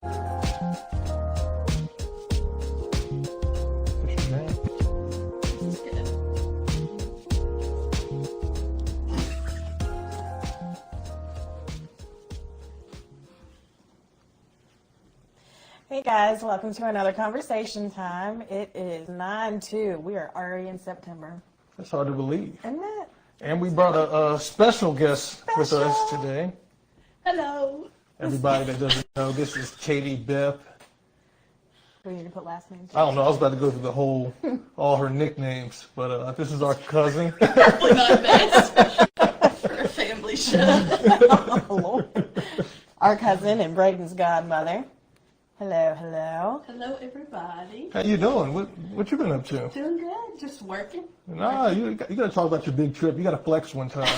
Hey guys, welcome to another conversation time. It is 9/2. We are already in September. That's hard to believe. Isn't it? And we brought a special guest with us today. Hello. Everybody that doesn't know, this is Katie Beth. We need to put last names. I don't know, I was about to go through the whole, all her nicknames, but this is our cousin. Probably not best for a family show. Oh, Lord. Our cousin and Braden's godmother. Hello, hello. Hello, everybody. How you doing? What you been up to? Doing good. Just working. Nah, you got to talk about your big trip. You got to flex one time.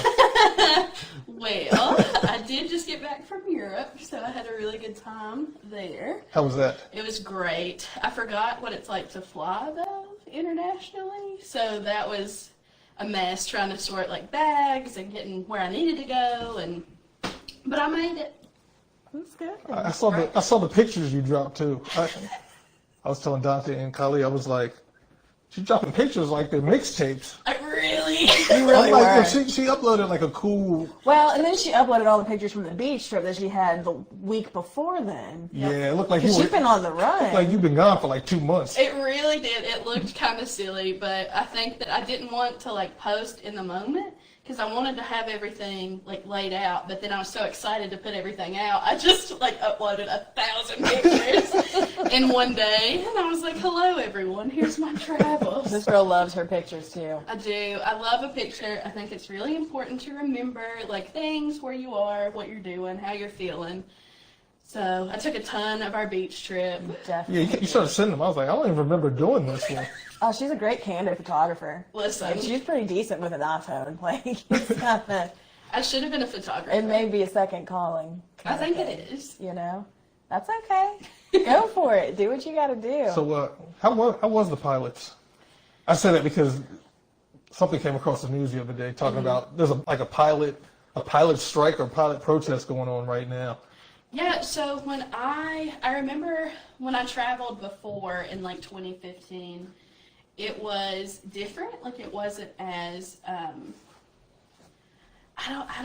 Well, I did just get back from Europe, so I had a really good time there. How was that? It was great. I forgot what it's like to fly, though, internationally. So that was a mess trying to sort, like, bags and getting where I needed to go. But I made it. That's good. I saw the pictures you dropped too. I was telling Dante and Kali, I was like, she's dropping pictures like they're mixtapes. I really... You really like, were. She uploaded like a cool. Well, and then she uploaded all the pictures from the beach trip that she had the week before then. Yeah, it looked like She's been on the run. Looked like you've been gone for like 2 months. It really did. It looked kind of silly, but I think that I didn't want to, like, post in the moment because I wanted to have everything, like, laid out, but then I was so excited to put everything out. I just, like, uploaded 1,000 pictures in one day, and I was like, hello, everyone. Here's my travels. This girl loves her pictures, too. I do. I love a picture. I think it's really important to remember, like, things, where you are, what you're doing, how you're feeling. So I took a ton of our beach trip. Definitely. Yeah, you started sending them. I was like, I don't even remember doing this one. Oh, she's a great candid photographer. Listen. Like, she's pretty decent with an iPhone. Like, it's not that. I should have been a photographer. It may be a second calling. I think it is. You know? That's okay. Go for it. Do what you got to do. So, how was the pilots? I said that because something came across the news the other day talking about there's a pilot strike or pilot protest going on right now. Yeah, so when I remember when I traveled before in like 2015, it was different. Like it wasn't as I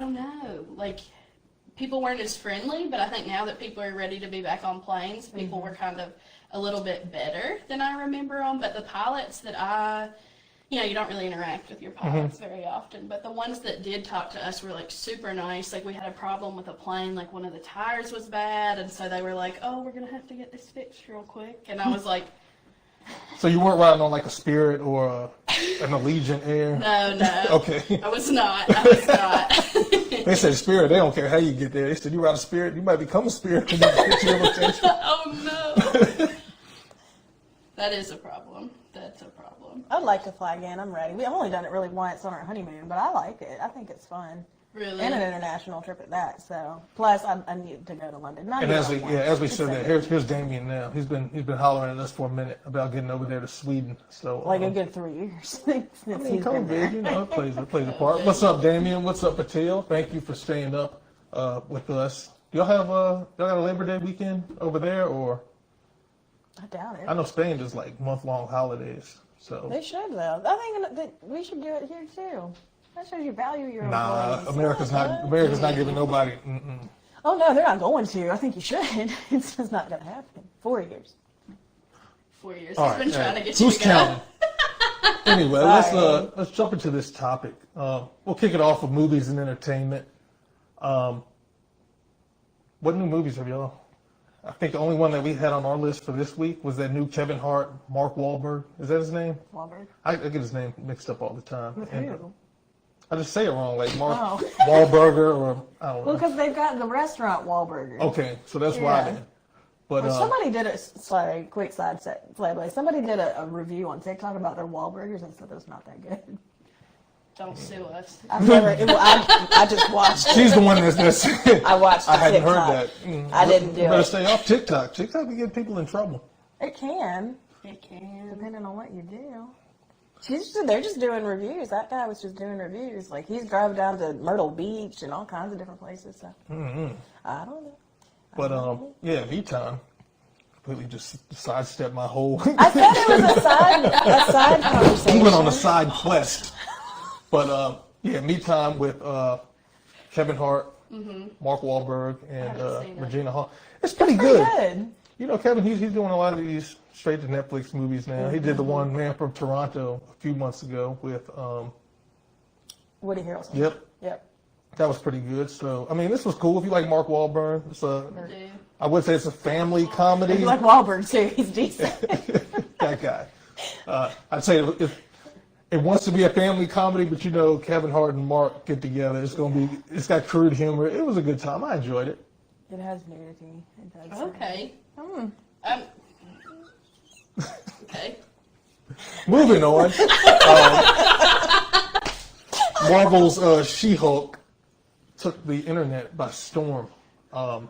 don't know. Like people weren't as friendly, but I think now that people are ready to be back on planes, people were kind of a little bit better than I remember them. But the pilots that you don't really interact with your pilots very often, but the ones that did talk to us were like super nice. Like we had a problem with a plane, like one of the tires was bad, and so they were like, "Oh, we're gonna have to get this fixed real quick." And I was like, So you weren't riding on like a Spirit or an Allegiant Air? No. Okay. I was not. They said Spirit, they don't care how you get there. They said you ride a Spirit, you might become a Spirit and get your rotation. Oh no. That is a problem. That's a problem. I'd like to fly again. I'm ready. We've only done it really once on our honeymoon, but I like it. I think it's fun. Really? And an international trip at that. So, plus I need to go to London. And as we said that, here's Damien now. He's been hollering at us for a minute about getting over there to Sweden. So like a good 3 years since he's come been there. big, it plays a part. What's up, Damien? What's up, Patil? Thank you for staying up with us. Y'all got a Labor Day weekend over there, or? I doubt it. I know Spain does like month-long holidays, so. They should though. I think that we should do it here too. That shows you value your Nah, employees. America's not giving nobody. Oh no, they're not going to. I think you should. It's just not going to happen. 4 years. 4 years. All He's been right, trying to get you who's to go. counting? Anyway, Sorry. let's jump into this topic. We'll kick it off with movies and entertainment. What new movies have y'all? I think the only one that we had on our list for this week was that new Kevin Hart, Mark Wahlberg. Is that his name? Wahlberg. I get his name mixed up all the time. With And, who? I just say it wrong, like Mark Oh. Wahlberger, or I don't know. Well, because they've got the restaurant Wahlburgers. Okay, so that's why Yeah. then. But Well, somebody did a, sorry, quick side play. Somebody did a review on TikTok about their Wahlburgers and said it was not that good. Don't sue us. I've never, I just watched she's it. the one that's I watched the I hadn't TikTok. heard that. I didn't do Better it. stay off TikTok. TikTok can get people in trouble. It can, It can. depending on what you do. They're just doing reviews. That guy was just doing reviews. Like, he's driving down to Myrtle Beach and all kinds of different places. So, I don't know. But yeah, V-Time completely just sidestepped my whole. I thought it was a side conversation. He went on a side quest. But yeah, Me Time with Kevin Hart, Mark Wahlberg, and haven't seen it. Regina Hall. It's pretty Pretty good. good. You know, Kevin, he's doing a lot of these straight to Netflix movies now. He did the one Man from Toronto a few months ago with Woody Harrelson. Yep. That was pretty good. So I mean, this was cool. If you like Mark Wahlberg, it's Do. I would say it's a family comedy. You like Wahlberg too. He's decent. That guy. I'd say it wants to be a family comedy, but you know, Kevin Hart and Mark get together. It's got crude humor. It was a good time. I enjoyed it. It has nudity. It does. Okay. Okay. Moving on. Marvel's She-Hulk took the internet by storm a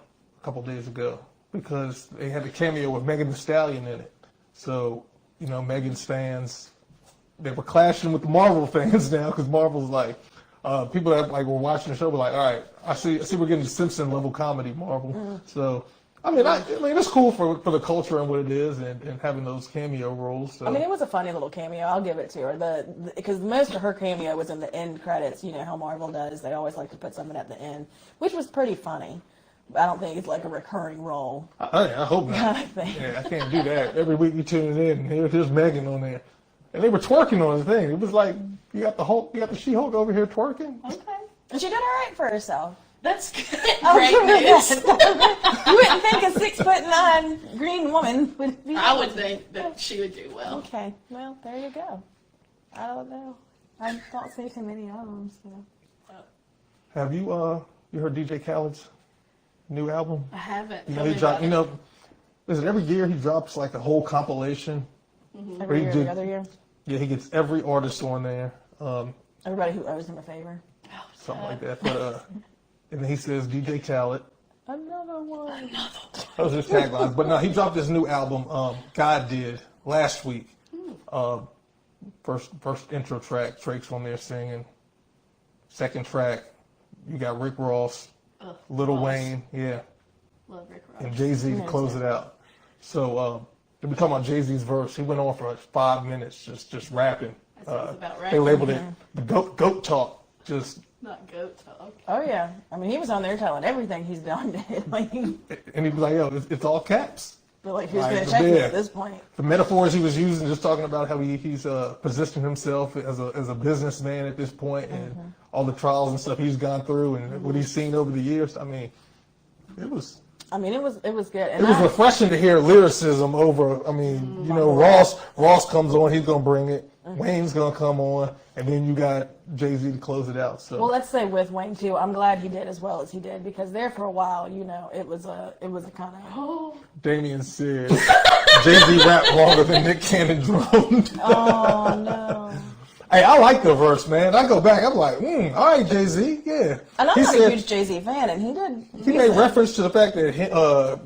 couple days ago because they had a cameo with Megan Thee Stallion in it. So, you know, Megan's fans, they were clashing with the Marvel fans now because Marvel's like, people that like were watching the show were like, all right, I see we're getting Simpson level comedy, Marvel. So, I mean, it's cool for the culture and what it is and having those cameo roles. So. I mean, it was a funny little cameo. I'll give it to her. Because most of her cameo was in the end credits. You know how Marvel does. They always like to put something at the end, which was pretty funny. I don't think it's like a recurring role. I hope not. I think. Yeah, I can't do that. Every week you tune in, and here's Megan on there. And they were twerking on the thing. It was like, you got the She-Hulk over here twerking. Okay. And she did all right for herself. That's good. I'll Great give her news. that. You wouldn't think a 6'9" green woman would be. I would think that she would do well. Okay, well, there you go. I don't know. I don't see too many of them. So. Have you heard DJ Khaled's new album? I haven't. You Tell know, me about it. listen, every year he drops like a whole compilation. Every He year, did- the other year. Yeah, he gets every artist on there, Everybody who owes him a favor. something like that. But and then he says DJ Khaled. Another one. Those are his taglines. But no, he dropped his new album, God Did, last week. First intro track, Drake's on there singing. Second track, you got Rick Ross, Ugh, Lil Ross. Wayne, yeah, Love Rick Ross. and Jay-Z to close it out. So we're talking about Jay-Z's verse. He went on for like 5 minutes just rapping. That sounds about right. They labeled it the goat talk. Just Not goat talk. Oh, yeah. I mean, he was on there telling everything he's done. like, and he was like, yo, it's all caps. but like, who's Right, going to check me yeah. at this point? The metaphors he was using, just talking about how he's positioned himself as a businessman at this point, and all the trials and stuff he's gone through, and what he's seen over the years. I mean, it was good. And it was refreshing to hear lyricism over. I mean, you know, Ross comes on, he's gonna bring it. Wayne's gonna come on, and then you got Jay-Z to close it out. So well, let's say with Wayne too. I'm glad he did as well as he did because there for a while, you know, it was a kind of. Oh, Damien said Jay-Z rapped longer than Nick Cannon droned. Oh no. Hey, I like the verse, man. I go back, I'm like, all right, Jay-Z, yeah. And I'm He not said- a huge Jay-Z fan, and he did. He made reference to the fact that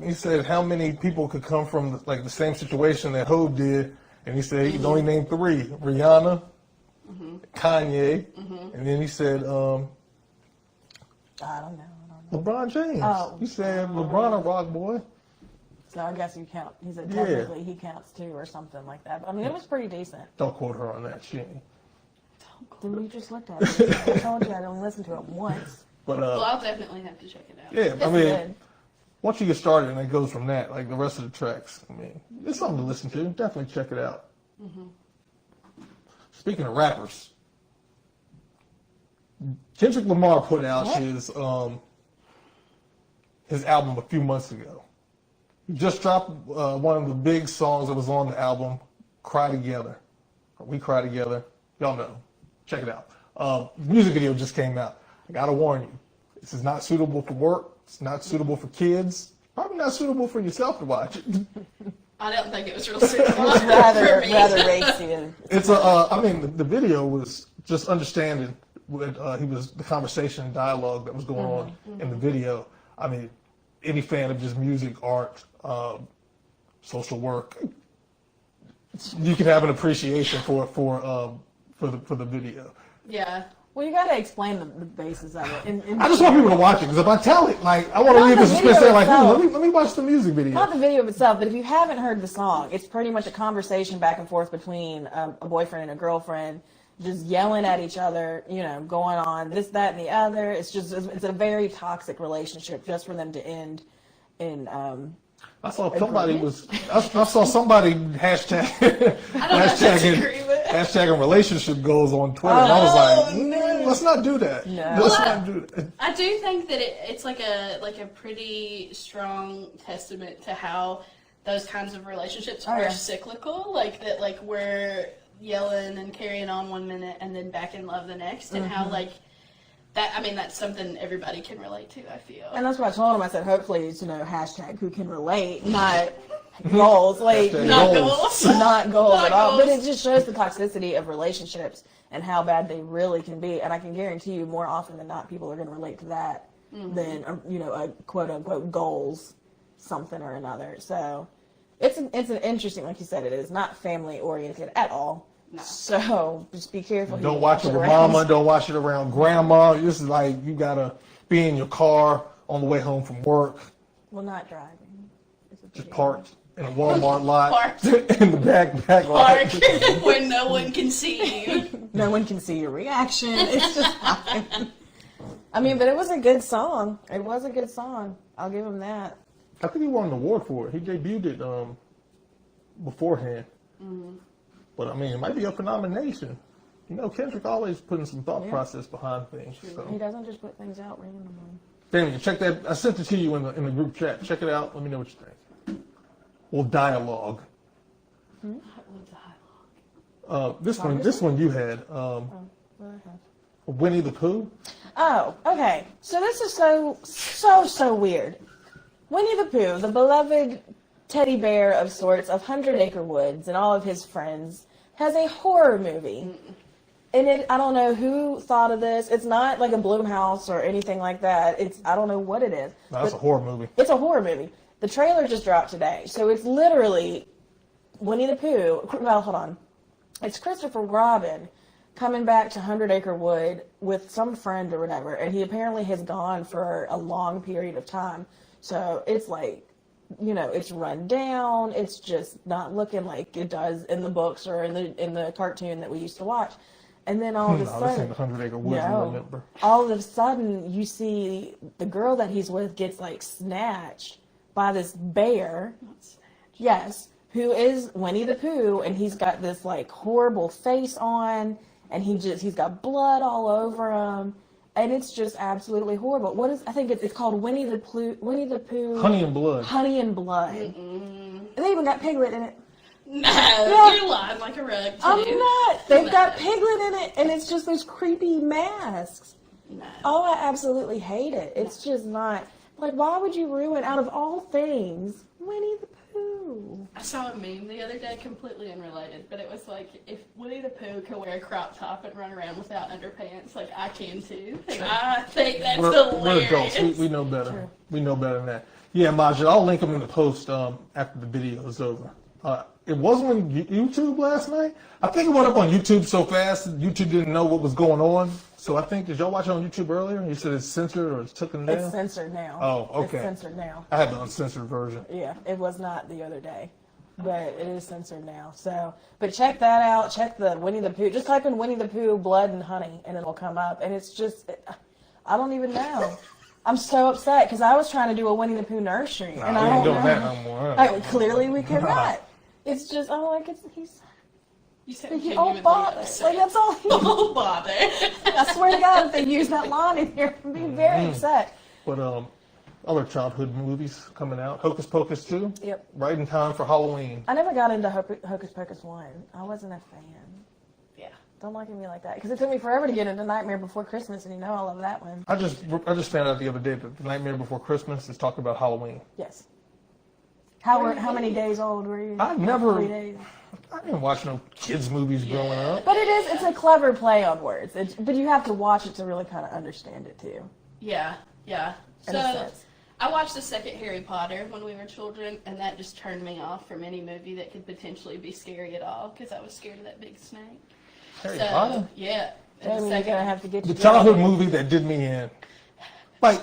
he said how many people could come from like the same situation that Hov did, and he said he could only name 3: Rihanna, Kanye, and then he said I don't know. LeBron James. Oh. He said LeBron a rock boy. So I guess you count. He said Yeah. technically he counts too, or something like that. But, I mean, it was pretty decent. Don't quote her on that shit. Then we just looked at it. I told you I'd only listened to it once. But well, I'll definitely have to check it out. yeah, I It's mean, good. once you get started and it goes from that, like the rest of the tracks, I mean, it's something to listen to. Definitely check it out. Speaking of rappers, Kendrick Lamar put out his album a few months ago. He just dropped one of the big songs that was on the album, "Cry Together." We Cry Together. Y'all know. Check it out. The music video just came out. I gotta warn you, this is not suitable for work. It's not suitable for kids. Probably not suitable for yourself to watch it. I don't think it was real suitable rather for me. racy. And, It's I mean, the video was just understanding what the conversation and dialogue that was going on in the video. I mean, any fan of just music, art, social work, you can have an appreciation for the video. Yeah. Well, you got to explain the basis of it. I just want people to watch it because if I tell it, like I want to Not leave the the suspense video there. Like, itself. let me watch the music video. Not the video itself, but if you haven't heard the song, it's pretty much a conversation back and forth between a boyfriend and a girlfriend, just yelling at each other, you know, going on this, that, and the other. It's a very toxic relationship just for them to end in. I saw somebody I saw somebody hashtagging relationship goals on Twitter, and I was like, let's not do that. No. Let's not do that. I do think that it's like a pretty strong testament to how those kinds of relationships are yeah. cyclical. Like that, like we're yelling and carrying on one minute and then back in love the next, and how like that. I mean, that's something everybody can relate to. I feel. And that's what I told him. I said, hopefully it's, you know, hashtag who can relate, not goals. Like, Hashtag Not goals. goals. not goals Not at all. But goals. it just shows the toxicity of relationships and how bad they really can be. And I can guarantee you, more often than not, people are going to relate to that than you know, a quote unquote goals something or another. So it's an interesting, like you said, it is not family oriented at all. No. So just be careful. who Don't you watch it with around. mama. Don't watch it around grandma. This is like you gotta be in your car on the way home from work, Well, not driving. It's a just video. parked in a Walmart lot Parked. in the back lot. Park when no one can see you. No one can see your reaction. It's just fine. I mean, but it was a good song. It was a good song. I'll give him that. I think he won an award for it. He debuted it beforehand. But I mean, it might be up for nomination. You know, Kendrick always putting some thought process behind things. He So, doesn't just put things out randomly. Daniel, check that. I sent it to you in the group chat. Check it out. Let me know what you think. Well, dialogue. This one you had. Winnie the Pooh. Oh, okay. So this is so weird. Winnie the Pooh, the beloved teddy bear of sorts of 100 Acre Woods and all of his friends, has a horror movie. And I don't know who thought of this. It's not like a Blumhouse or anything like that. I don't know what it is. No, that's a horror movie. It's a horror movie. The trailer just dropped today. So it's literally Winnie the Pooh. Well, hold on. It's Christopher Robin coming back to 100 Acre Wood with some friend or whatever. And he apparently has gone for a long period of time. So it's like, you know, it's run down. It's just not looking like it does in the books or in the cartoon that we used to watch. And then all of a No, this sudden, ain't the 100 Acre Woods. no. You remember? All of a sudden, you see the girl that he's with gets like snatched by this bear. Yes, who is Winnie the Pooh, and he's got this like horrible face on, and he's got blood all over him, and it's just absolutely horrible. I think it's called Winnie the Pooh. Honey and Blood. Honey and Blood. And they even got Piglet in it. No, you're lying like a rug, too. I'm not. They've No. got Piglet in it, and it's just those creepy masks. No. Oh, I absolutely hate it. It's just not. Like, why would you ruin, out of all things, Winnie the Pooh? I saw a meme the other day, completely unrelated, but it was like, if Winnie the Pooh could wear a crop top and run around without underpants, like I can too. And I think that's We're hilarious. adults. We know better. We know better than that. Yeah, Majid, I'll link them in the post after the video is over. It wasn't on YouTube last night. I think it went up on YouTube so fast YouTube didn't know what was going on. So I think, did y'all watch it on YouTube earlier? You said it's censored or it's taken down? It's censored now. Oh, okay. It's censored now. I had the uncensored version. Yeah, it was not the other day, but it is censored now. So, but check that out. Check the Winnie the Pooh. Just type in Winnie the Pooh blood and honey, and it'll come up. And it's just, I don't even know. I'm so upset because I was trying to do a Winnie the Pooh nursery, and Nah, I we ain't don't doing know. that no more. Clearly, we cannot. It's just, he's. You said He, genuinely oh bother! upset. Like that's all. Oh, bother. I swear to God, if they use that line in here, I'd be very upset. But other childhood movies coming out. Hocus Pocus 2. Yep. Right in time for Halloween. I never got into Hocus Pocus 1. I wasn't a fan. Yeah. Don't look at me like that, because it took me forever to get into Nightmare Before Christmas, and you know I love that one. I just found out the other day that The Nightmare Before Christmas is talking about Halloween. Yes. How many days old were you? I never- 3 days. I didn't watch no kids movies growing up. But it's a clever play on words. But you have to watch it to really kind of understand it too. Yeah, yeah. In a So, sense. I watched the second Harry Potter when we were children, and that just turned me off from any movie that could potentially be scary at all, because I was scared of that big snake. Harry So, Potter? yeah. Jamie, you're gonna have to get The your childhood movie that did me in. Like,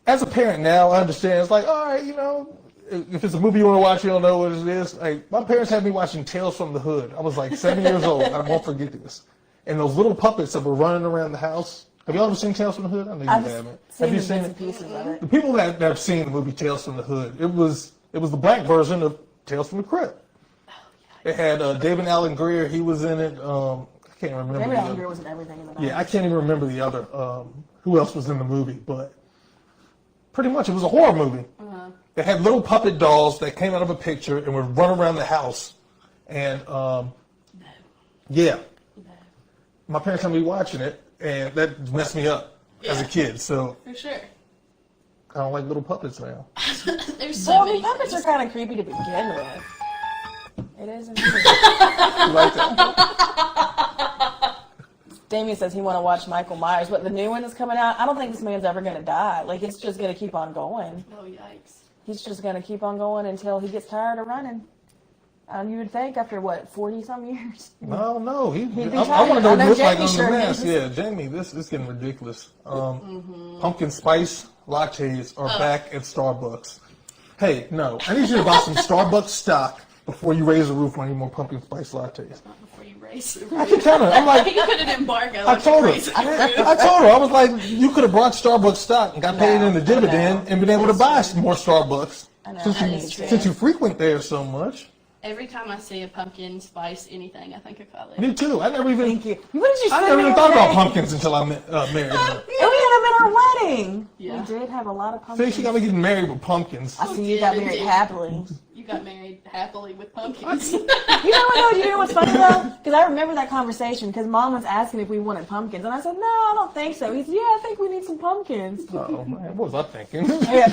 as a parent now, I understand. It's like, all right, you know, if it's a movie you want to watch, you don't know what it is. Like, my parents had me watching Tales from the Hood. I was like 7 years old. I won't forget this. And those little puppets that were running around the house. Have you ever seen Tales from the Hood? I know you haven't. Have you seen it? Pieces of it. The people that have seen the movie Tales from the Hood, it was the black version of Tales from the Crypt. It had David Alan Grier. He was in it. I can't remember. David the Allen other- Greer was in everything in the back. Yeah, I can't even remember the other. Who else was in the movie? But pretty much, it was a horror movie. They had little puppet dolls that came out of a picture and would run around the house. And yeah, my parents had me watching it, and that messed me up as a kid. So For sure. I don't like little puppets now. There's so Well, I many. mean, puppets are kind of creepy to begin with. It is indeed. You like that? Damien says he want to watch Michael Myers, but the new one that's coming out, I don't think this man's ever going to die. Like, it's just going to keep on going. Oh, yikes. He's just going to keep on going until he gets tired of running. You would think after, 40-some years? No, no. I be want to trying. know I what know he looked like Jamie on sure the mask. is. Yeah, Jamie, this is getting ridiculous. Pumpkin spice lattes are back at Starbucks. Hey, no. I need you to buy some Starbucks stock before you raise the roof on any more pumpkin spice lattes. Not before you race the I keep telling her. I'm like, You put an embargo I on told her. raising the roof. I told her. I was like, you could have brought Starbucks stock and got paid in the dividend and been able to buy some more Starbucks. I know. Since I you, need to. since you frequent there so much. Every time I see a pumpkin spice anything, I think of Kylie. Me too. I never even. Thank you. What did you say? I never even the thought other about day? pumpkins until I married her. And we had them at our wedding. Yeah. We did have a lot of See, pumpkins. she got me getting married with pumpkins. I see you got married happily. You got married happily with pumpkins. You know what? You know what's funny though? Because I remember that conversation. Because Mom was asking if we wanted pumpkins, and I said, "No, I don't think so." He said, "Yeah, I think we need some pumpkins." Oh man, what was I thinking? Yeah.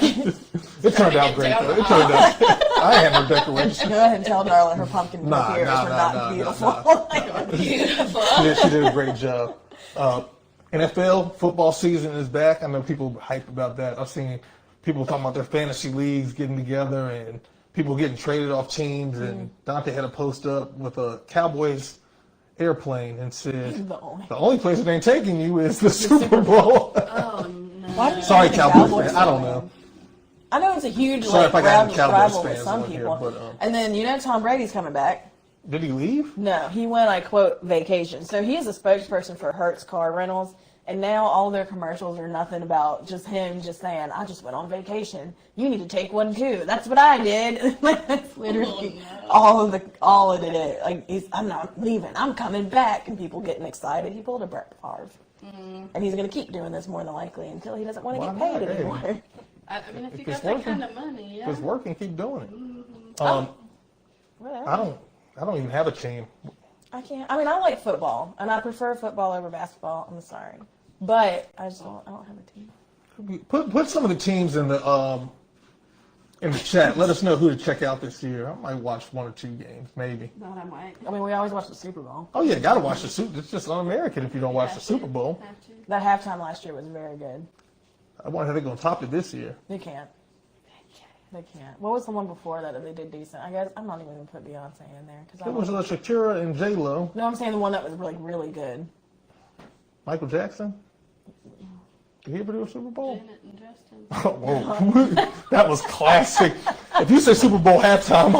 It turned out great though. It turned out. I had no decorations. Go ahead and tell Darla her pumpkin Nah, ears nah, are nah, not nah, beautiful. nah, Beautiful. She did a great job. NFL football season is back. I know people are hyped about that. I've seen people talking about their fantasy leagues getting together and people getting traded off teams. And Dante had a post up with a Cowboys airplane and said, The "The only place it ain't taking you is the Super Bowl." Oh, no. Why do you Sorry, think the Cowboys fans. I don't win? know. I know it's a huge Sorry if I got any Cowboys rival with fans some on here, people. but, And then Tom Brady's coming back. Did he leave? No, he went, I quote, vacation. So he is a spokesperson for Hertz Car Rentals, and now all their commercials are nothing about just him just saying, "I just went on vacation. You need to take one too." That's what I did. That's literally all of it is. Like, I'm not leaving. I'm coming back, and people getting excited. He pulled a Brett Favre, and he's going to keep doing this more than likely until he doesn't want to Why get paid not? Hey. anymore. I mean, if you it's got that working. kind of money, If yeah. it's working, keep doing it. Whatever. I don't even have a team. I can't. I mean, I like football, and I prefer football over basketball. I'm sorry, but I don't have a team. Put some of the teams in the chat. Let us know who to check out this year. I might watch one or two games, maybe. Not I might. I mean, we always watch the Super Bowl. Oh yeah, gotta watch the Super. It's just un-American if you don't watch the Super Bowl. Have to. That halftime last year was very good. I wonder how they're gonna top it this year. They can't. They can't. What was the one before that they did decent? I guess I'm not even gonna put Beyonce in there because It was Shakira and J Lo. No, I'm saying the one that was really good. Michael Jackson. Did he ever do a Super Bowl? Janet and Justin. Oh, whoa. That was classic. If you say Super Bowl halftime,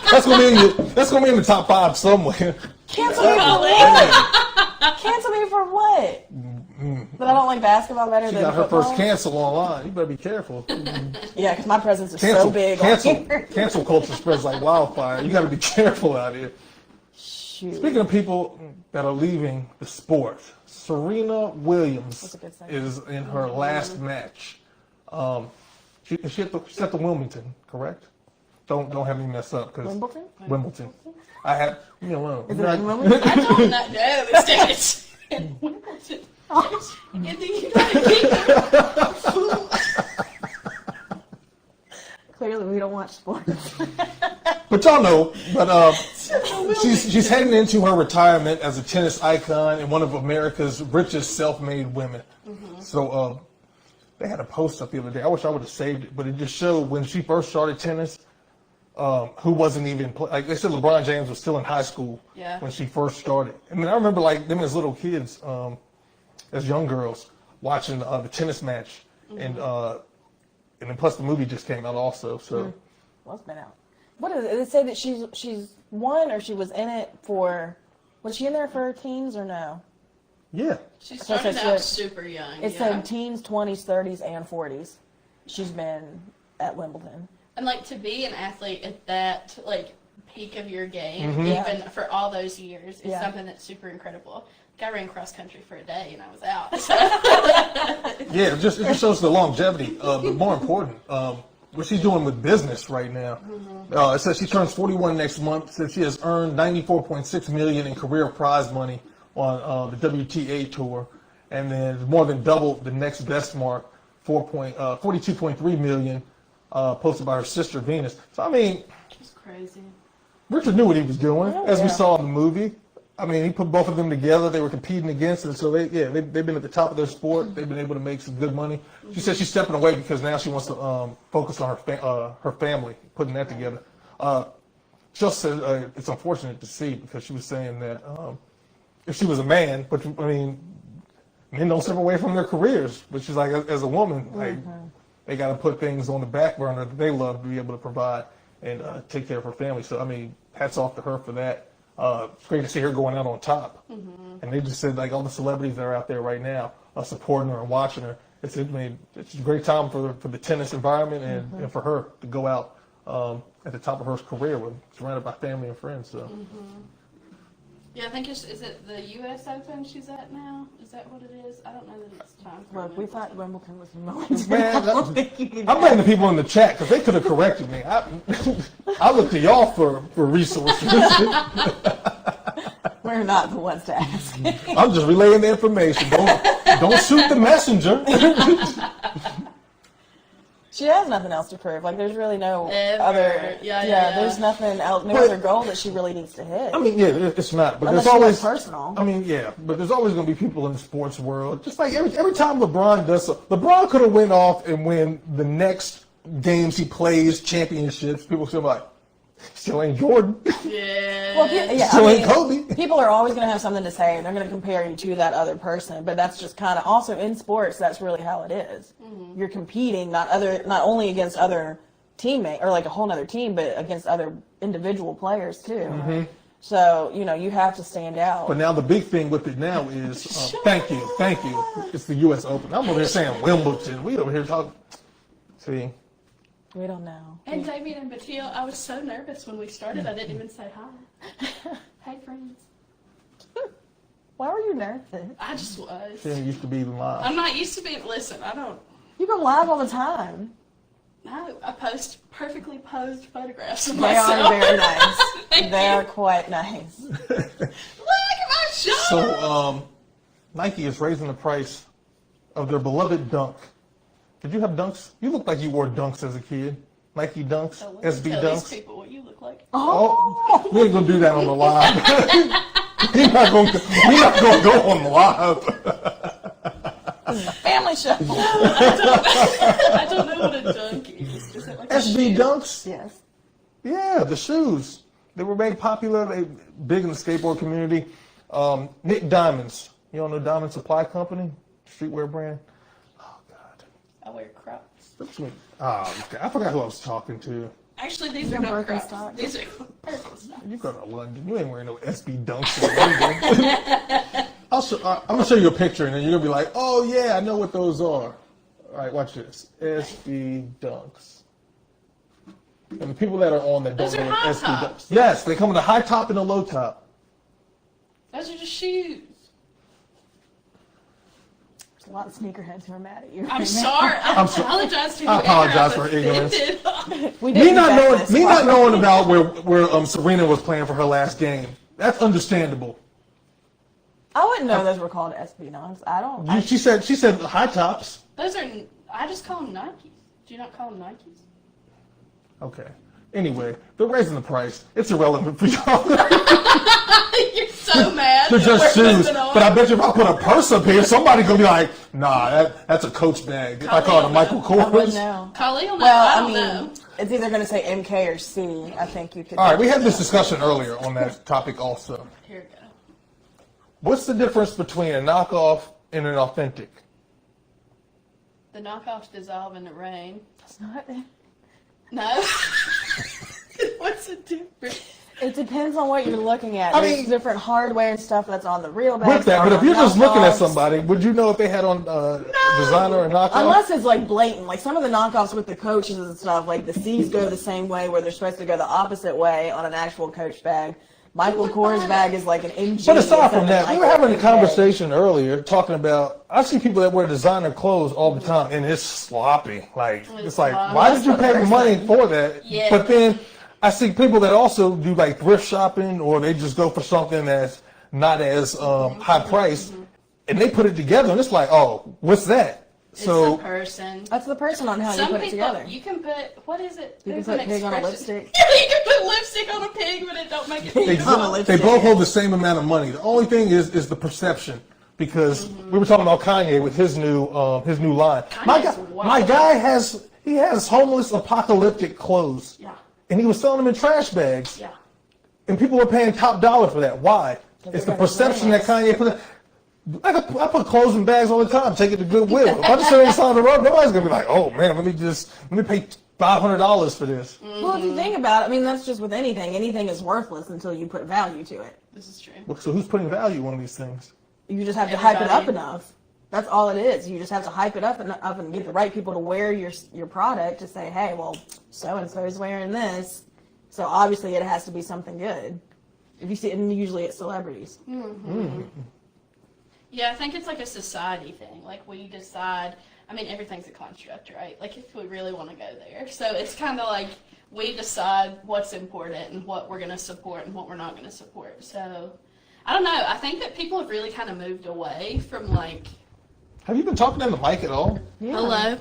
that's gonna be in the top 5 somewhere. Cancel me for what? Cancel me for what? That I don't like basketball better She than got her football? first cancel online. You better be careful. Yeah, because my presence is so big. on here. Cancel culture spreads like wildfire. You got to be careful out here. Shoot. Speaking of people that are leaving the sport, Serena Williams That's a good segue. is in her last match. She's at the Wilmington, correct? Don't have me mess up because Wimbledon? I have leave me alone. Is it in Wimbledon? I told him that. No, it's in Wimbledon. In the United Kingdom. Clearly, we don't watch sports. But y'all know, but she's heading into her retirement as a tennis icon and one of America's richest self-made women. So they had a post up the other day. I wish I would have saved it, but it just showed when she first started tennis. who wasn't even like they said LeBron James was still in high school Yeah. when she first started. I mean, I remember like them as little kids, as young girls watching the tennis match, and then plus the movie just came out also. So Well, it's been out. What is it? Did it say that she's won or she was in it for? Was she in there for her teens or no? yeah, She So it started says out she- super young. It yeah. said teens, 20s, 30s, and 40s. She's been at Wimbledon. And like to be an athlete at that like peak of your game, Yeah. even for all those years, is Yeah. something that's super incredible. Like, I ran cross country for a day and I was out. yeah. It just shows the longevity. But more important, what she's doing with business right now. It says she turns 41 next month. Says she has earned $94.6 million in career prize money on the WTA tour, and then more than double the next best mark, 42.3 million, posted by her sister Venus. So I mean, It's crazy. Richard knew what he was doing, Oh, as we yeah. saw in the movie. I mean, he put both of them together. They were competing against it, so they've been at the top of their sport. They've been able to make some good money. She said she's stepping away because now she wants to focus on her family, putting that together. She also said it's unfortunate to see because she was saying that if she was a man, but I mean, men don't step away from their careers. But she's like, as a woman, like they got to put things on the back burner that they love to be able to provide and take care of her family. So I mean, hats off to her for that. It's great to see her going out on top. And they just said like all the celebrities that are out there right now are supporting her and watching her. It's a great time for the tennis environment and for her to go out at the top of her career, surrounded by family and friends. So. Yeah, I think is it the U.S. Open she's at now? Is that what it is? I don't know that it's time for Look, we Wimbledon. thought Wimbledon was in Wilmington. Man, I don't think you need I'm blaming the people in the chat because they could have corrected me. I look to y'all for resources. We're not the ones to ask. I'm just relaying the information. Don't shoot the messenger. She has nothing else to prove. Like, there's really no Ever. other. Yeah. There's nothing else, no But- other goal that she really needs to hit. I mean, yeah, it's not. But Unless there's she always went personal. I mean, yeah, but there's always going to be people in the sports world. Just like every time LeBron does so, LeBron could have went off and win the next games he plays, championships. People still be like, still ain't Jordan, Yeah. Well, yeah, still I ain't mean, Kobe. people are always going to have something to say, and they're going to compare you to that other person. But that's just kind of also in sports. That's really how it is. You're competing not only against other teammate or like a whole other team, but against other individual players too. So you have to stand out. But now the big thing with it now is, thank you. It's the U.S. Open. I'm over here saying Wimbledon. We over here talking. See, We don't know. And Damien and Batil, I was so nervous when we started. I didn't even say hi. Hey, friends. Why were you nervous? I just was. she used to be live. I'm not used to being. Listen, I don't. You go live all the time. No, I post perfectly posed photographs of They myself. are very nice. Thank They are you. quite nice. Look at my shot. So, Nike is raising the price of their beloved Dunk. Did you have Dunks? You look like you wore Dunks as a kid. Nike Dunks, So let me SB tell Dunks. these people what you look like. Oh, we ain't gonna do that on the live. We're not gonna go on the live. Family show. I don't know what a dunk is. Is it like a SB shoe? Dunks. Yes. Yeah, the shoes. They were made popular. They big in the skateboard community. Nick Diamonds. You all know Diamond Supply Company, streetwear brand. Oh God. I wear Crocs. That's me. Oh, okay. I forgot who I was talking to. Actually, these They're are not Birkenstock. Crocs. These are Birkenstock. You go to London. You ain't wearing no SB Dunks in London. I'm gonna show you a picture, and then you're gonna be like, "Oh yeah, I know what those are." All right, watch this. SB Dunks. And the people that are on that don't Those are know what high SB tops. Dunks. Yes, they come with a high top and a low top. Those are just shoes. There's a lot of sneakerheads who are mad at you. I'm right now. sorry. I apologize to I whoever apologize for offended. We Me didn't not vet knowing, this. me not knowing about where Serena was playing for her last game. That's understandable. I wouldn't know those were called SB Dunks. I don't. She said high tops. Those are. I just call them Nikes. Do you not call them Nikes? Okay. Anyway, they're raising the price. It's irrelevant for y'all. You're so mad. They're that just we're shoes. moving on. But I bet you if I put a purse up here, somebody's gonna be like, "Nah, that's a Coach bag." If I call it a Michael I wouldn't Kors. know. Khalil, no, Well, I I don't mean, know. It's either going to say MK or C. I think you could. All right, we had this discussion earlier on that topic also. Here we go. What's the difference between a knockoff and an authentic? The knockoffs dissolve in the rain. It's not. No. What's the difference? It depends on what you're looking at. I There's mean- different hardware and stuff that's on the real bags. With that, that but are if you're on just looking at knockoffs. somebody, would you know if they had on designer or knockoff? Unless it's like blatant, like some of the knockoffs with the coaches and stuff, like the C's go the same way where they're supposed to go the opposite way on an actual Coach bag. Michael Kors bag is like an MG. But aside or from something that, like we were having a MK. conversation earlier talking about, I see people that wear designer clothes all the time and it's sloppy. Like, it's like, sloppy. why did you pay the money for that? Yeah. But then I see people that also do like thrift shopping or they just go for something that's not as high priced and they put it together and it's like, oh, what's that? It's So the person. That's the person on how you Some put it people, together. you can put, what is it? You can There's put an pig on a expression. lipstick. Yeah, you can put lipstick on a pig, but it don't make it they, pig. Pig on a they lipstick. both hold the same amount of money. The only thing is the perception. Because we were talking about Kanye with his new line. Kanye's wild. My guy has homeless apocalyptic clothes. Yeah. And he was selling them in trash bags. Yeah. And people were paying top dollar for that. Why? It's the got his perception that brands. Kanye put. I put clothes in bags all the time. Take it to Goodwill. If I just sit on the side of the road, nobody's gonna be like, "Oh man, let me pay $500 for this." Well, if you think about it, I mean, that's just with anything. Anything is worthless until you put value to it. This is true. So who's putting value on these things? You just have to hype it up Everybody. enough. That's all it is. You just have to hype it up and get the right people to wear your product to say, hey, well, so and so is wearing this, so obviously it has to be something good. If you see it, and usually it's celebrities. Yeah, I think it's like a society thing. Like we decide, I mean, everything's a construct, right? Like if we really want to go there. So it's kind of like we decide what's important and what we're going to support and what we're not going to support. So I don't know. I think that people have really kind of moved away from like, Have you been talking to the mic at all? Yeah. hello?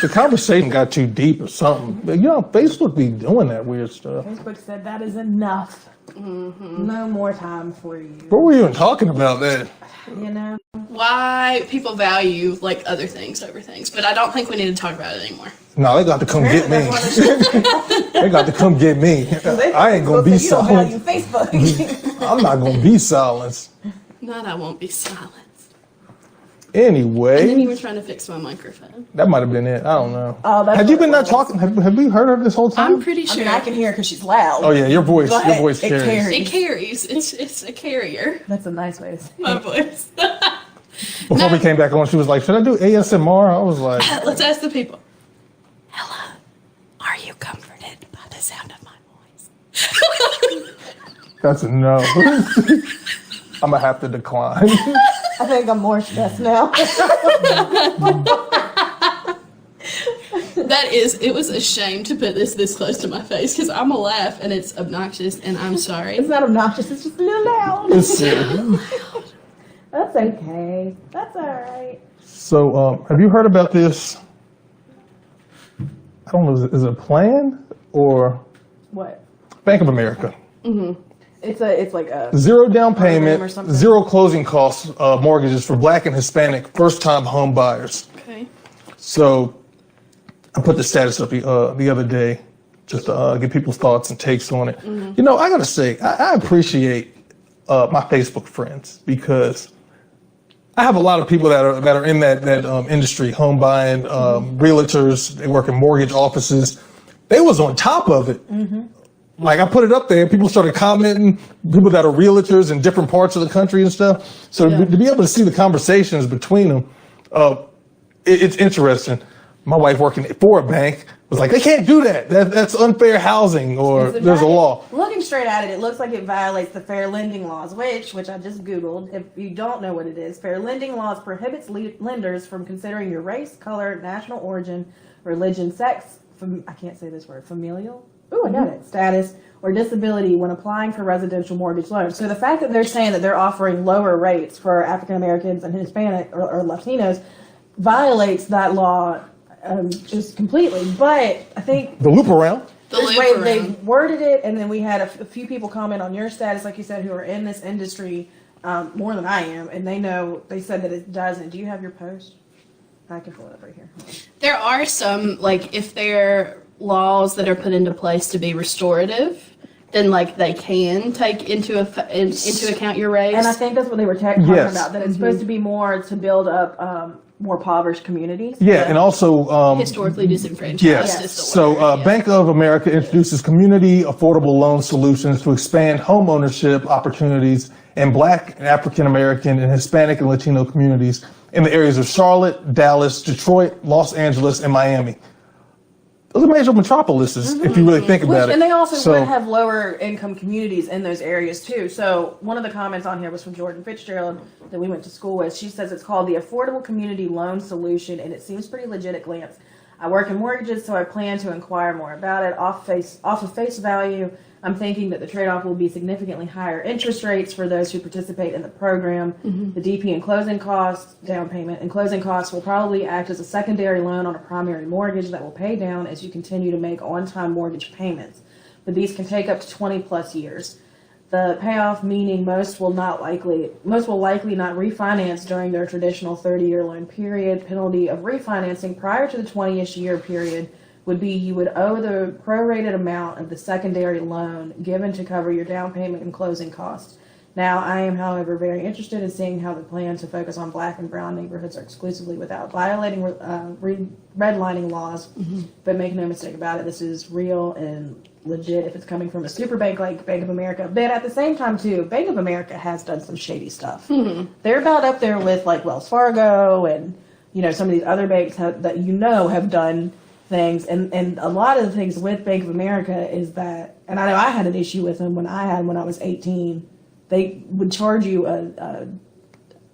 The conversation got too deep or something. But, Facebook be doing that weird stuff. Facebook said that is enough. No more time for you. What were you even talking about then? You know? Why people value like other things over things. But I don't think we need to talk about it anymore. No, they got to come get me. They got to come get me. I ain't gonna be You don't value silenced. Facebook. I'm not gonna be silenced. Not I won't be silenced. Anyway. And then you were trying to fix my microphone. That might have been it. I don't know. Oh, that's Had you what been it not was. talking? Have we heard her this whole time? I'm pretty I sure. mean, I can hear because she's loud. Oh yeah, your voice. Go Your ahead. voice It carries. carries. It carries. It's a carrier. That's a nice way to say My it. voice. Before we came back on, she was like, "Should I do ASMR?" I was like, Let's ask the people. Hello. Are you comforted by the sound of my voice? "That's a no." I'm gonna have to decline. I think I'm more stressed now. It was a shame to put this close to my face because I'm a laugh and it's obnoxious and I'm sorry. It's not obnoxious, it's just a little loud. Let's see. That's okay. That's all right. So, have you heard about this? I don't know. Is it a plan or What? Bank of America? It's like a Zero down Program or payment, something? zero closing costs mortgages for Black and Hispanic first-time home buyers. Okay. So I put the status up the other day just to get people's thoughts and takes on it. Mm-hmm. I gotta say, I appreciate my Facebook friends because I have a lot of people that are in that industry, home buying, realtors. They work in mortgage offices. They was on top of it. Mm-hmm. Like I put it up there, people started commenting. People that are realtors in different parts of the country and stuff. So Yeah. to be able to see the conversations between them, it's interesting. My wife working for a bank was like, they can't do that. That's unfair housing, or Is it there's a right? law. Looking straight at it, it looks like it violates the fair lending laws, which I just Googled. If you don't know what it is, fair lending laws prohibits lenders from considering your race, color, national origin, religion, sex, I can't say this word, familial? Ooh, I got it. Status or disability when applying for residential mortgage loans. So the fact that they're saying that they're offering lower rates for African Americans and Hispanic or Latinos violates that law just completely. But I think The loop around. The there's loop way around. they worded it, and then we had a few people comment on your status, like you said, who are in this industry more than I am, and they said that it doesn't. Do you have your post? I can pull it up right here. There are some, like, if they're laws that are put into place to be restorative, then like they can take into account your race. And I think that's what they were talking Yes. about, that it's supposed to be more to build up more impoverished communities. Yeah, and also historically disenfranchised. yes. Is the So word, yeah. Bank of America introduces community affordable loan solutions to expand home ownership opportunities in Black and African American and Hispanic and Latino communities in the areas of Charlotte, Dallas, Detroit, Los Angeles, and Miami. Those are major metropolises, if you really think about it. And they also So- would have lower income communities in those areas too. So one of the comments on here was from Jordan Fitzgerald that we went to school with. She says it's called the Affordable Community Loan Solution, and it seems pretty legit at glance. I work in mortgages, so I plan to inquire more about it. Off of face value, I'm thinking that the trade-off will be significantly higher interest rates for those who participate in the program. The DP and closing costs, down payment and closing costs will probably act as a secondary loan on a primary mortgage that will pay down as you continue to make on-time mortgage payments. But these can take up to 20 plus years. The payoff meaning most will likely not refinance during their traditional 30-year loan period. Penalty of refinancing prior to the 20-ish year period would be you would owe the prorated amount of the secondary loan given to cover your down payment and closing costs. Now, I am, however, very interested in seeing how the plan to focus on Black and brown neighborhoods are exclusively without violating redlining laws. But make no mistake about it, this is real and legit if it's coming from a super bank like Bank of America. But at the same time, too, Bank of America has done some shady stuff. They're about up there with like Wells Fargo and some of these other banks that have done things, and a lot of the things with Bank of America is that, and I know I had an issue with them when I was 18. They would charge you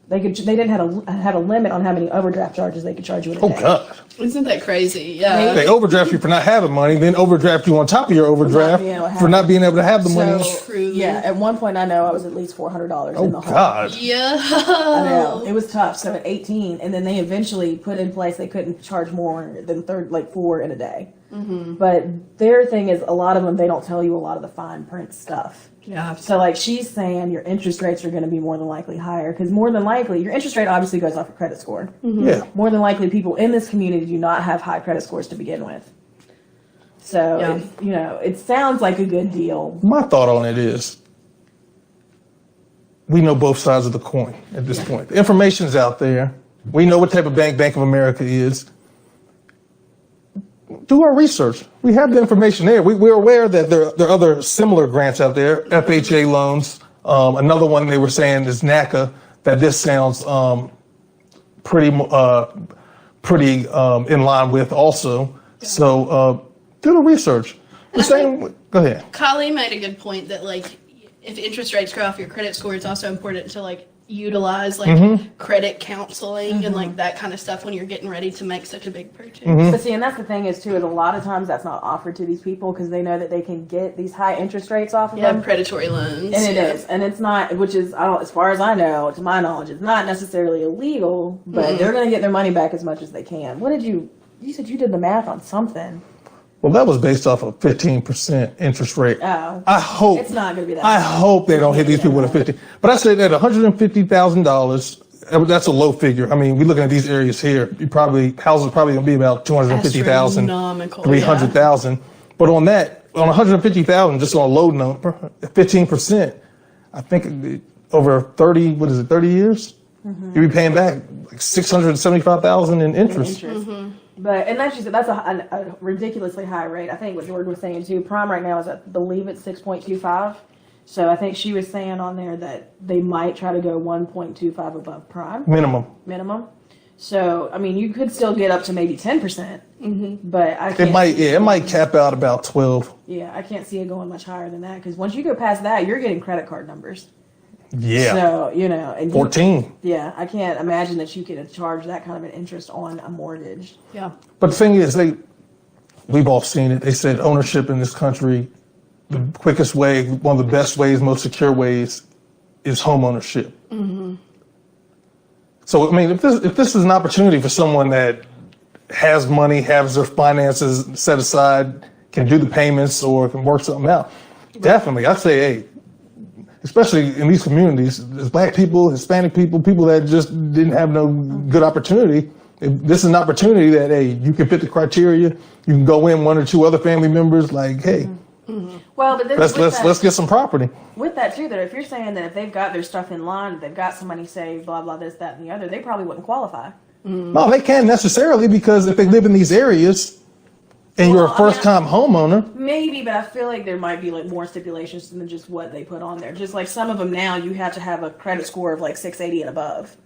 they didn't have a limit on how many overdraft charges they could charge you in a Oh day. God. Isn't that crazy? Yeah. They overdraft you for not having money, then overdraft you on top of your overdraft being able to have for not being able to have the money. Truly. Yeah, at one point I know I was at least $400 Oh in the hole. God. Yeah. I know. It was tough. So at 18, and then they eventually put in place they couldn't charge more than 4 in a day. But their thing is a lot of them, they don't tell you a lot of the fine print stuff. Yeah. So like she's saying your interest rates are going to be more than likely higher because more than likely your interest rate obviously goes off your credit score. Yeah. More than likely people in this community do not have high credit scores to begin with. So, it sounds like a good deal. My thought on it is we know both sides of the coin at this point. The information's out there. We know what type of bank Bank of America is. Do our research. We have the information there. We're aware that there are other similar grants out there, FHA loans. Another one they were saying is NACA, that this sounds pretty in line with also. So do the research. Go ahead. Kali made a good point that like if interest rates go off your credit score, it's also important to like utilize like credit counseling and like that kind of stuff when you're getting ready to make such a big purchase. But see, and that's the thing is too, is a lot of times that's not offered to these people because they know that they can get these high interest rates off of Yeah, them. predatory loans. And it is, and it's not, which is, as far as I know, to my knowledge, it's not necessarily illegal, but they're going to get their money back as much as they can. What did you said you did the math on something. Well, that was based off of 15% interest rate. Oh. I hope It's not going to be that I much. hope they don't hit these people with a 50. But I said that $150,000, that's a low figure. I mean, we're looking at these areas here. Houses probably going to be about 250,000, Astronomical, 300,000. But on 150,000, just on a low number, 15%, I think over 30 years, you'll be paying back like $675,000 in interest. But, and that's a ridiculously high rate. I think what Jordan was saying too, prime right now is, I believe it's 6.25. So I think she was saying on there that they might try to go 1.25 above prime Minimum. So, I mean, you could still get up to maybe 10%, but I can't. It might cap out about 12. Yeah, I can't see it going much higher than that because once you go past that, you're getting credit card numbers. Yeah. So, and 14. yeah, I can't imagine that you could charge that kind of an interest on a mortgage. Yeah. But the thing is, we've all seen it. They said ownership in this country, the quickest way, one of the best ways, most secure ways, is home ownership. So, I mean, if this is an opportunity for someone that has money, has their finances set aside, can do the payments or can work something out, definitely, I'd say, hey, especially in these communities, there's Black people, Hispanic people, people that just didn't have no good opportunity. this is an opportunity that, hey, you can fit the criteria. You can go in, 1 or 2 other family members, like, hey, Well, but then let's get some property. with that too, though, if you're saying that if they've got their stuff in line, they've got some money saved, blah blah, this, that, and the other, they probably wouldn't qualify. No, they can't necessarily, because if they live in these areas and you're Well, a first-time homeowner, Maybe, but I feel like there might be like more stipulations than just what they put on there. Just like some of them now, you have to have a credit score of like 680 and above.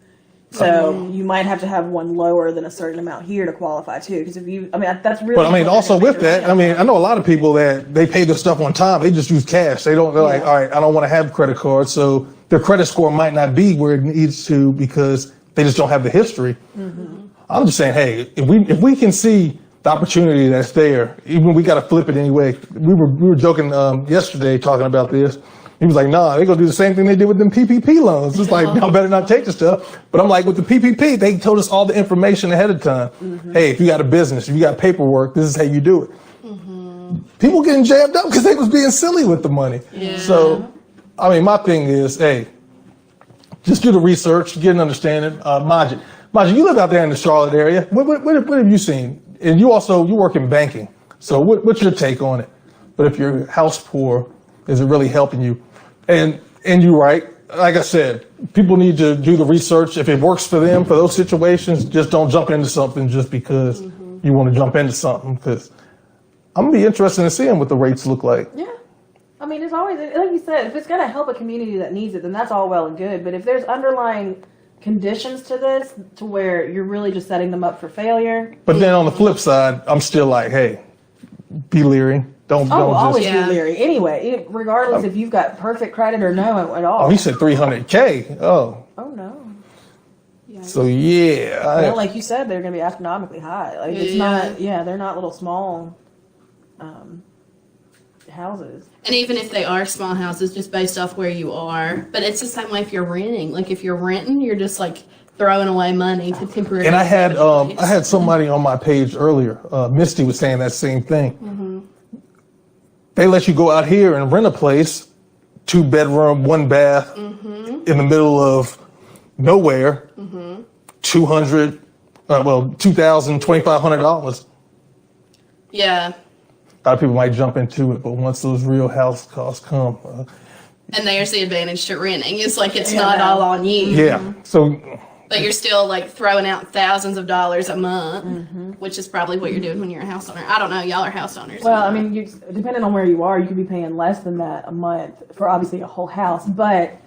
So you might have to have one lower than a certain amount here to qualify too. Because if you, I mean, that's really. but I mean, what also they're gonna with make that, I mean, I know a lot of people that they pay their stuff on time. They just use cash. They're like, all right, I don't want to have credit cards. So their credit score might not be where it needs to because they just don't have the history. I'm just saying, hey, if we can see the opportunity that's there, even we got to flip it anyway. We were joking yesterday talking about this. He was like, nah, they're going to do the same thing they did with them PPP loans. It's like, y'all better not take the stuff. But I'm like, with the PPP, they told us all the information ahead of time. Hey, if you got a business, if you got paperwork, this is how you do it. People getting jammed up because they was being silly with the money. Yeah. So, I mean, my thing is, hey, just do the research, get an understanding. Majid, you live out there in the Charlotte area. What have you seen? And you work in banking. So what's your take on it? But if you're house poor, is it really helping you? And you're right. Like I said, people need to do the research. If it works for them for those situations, just don't jump into something just because you want to jump into something. Because I'm gonna be interested in seeing what the rates look like. Yeah. I mean, it's always, like you said, if it's going to help a community that needs it, then that's all well and good. But if there's underlying conditions to this, to where you're really just setting them up for failure. But then on the flip side, I'm still like, hey, be leery. Don't Always just. Yeah. be leery. Anyway, regardless if you've got perfect credit or no at all. Oh, he said 300K. Oh, Oh, no. so yeah. Well, like you said, they're going to be astronomically high. Like it's not. Yeah, they're not little small houses. And even if they are small houses, just based off where you are, but it's the same way if you're renting. Like if you're renting, you're just like throwing away money to temporarily. And I had stay in place. I had somebody on my page earlier. Misty was saying that same thing. They let you go out here and rent a place, 2-bedroom, 1 bath, in the middle of nowhere, $2,000, $2,500. Yeah, A lot of people might jump into it, but once those real house costs come, and there's the advantage to renting. It's like it's not all on you. yeah. So But you're still like throwing out thousands of dollars a month, which is probably what you're doing when you're a house owner. I don't know. Y'all are house owners. Well, I mean, depending on where you are, you could be paying less than that a month for obviously a whole house. But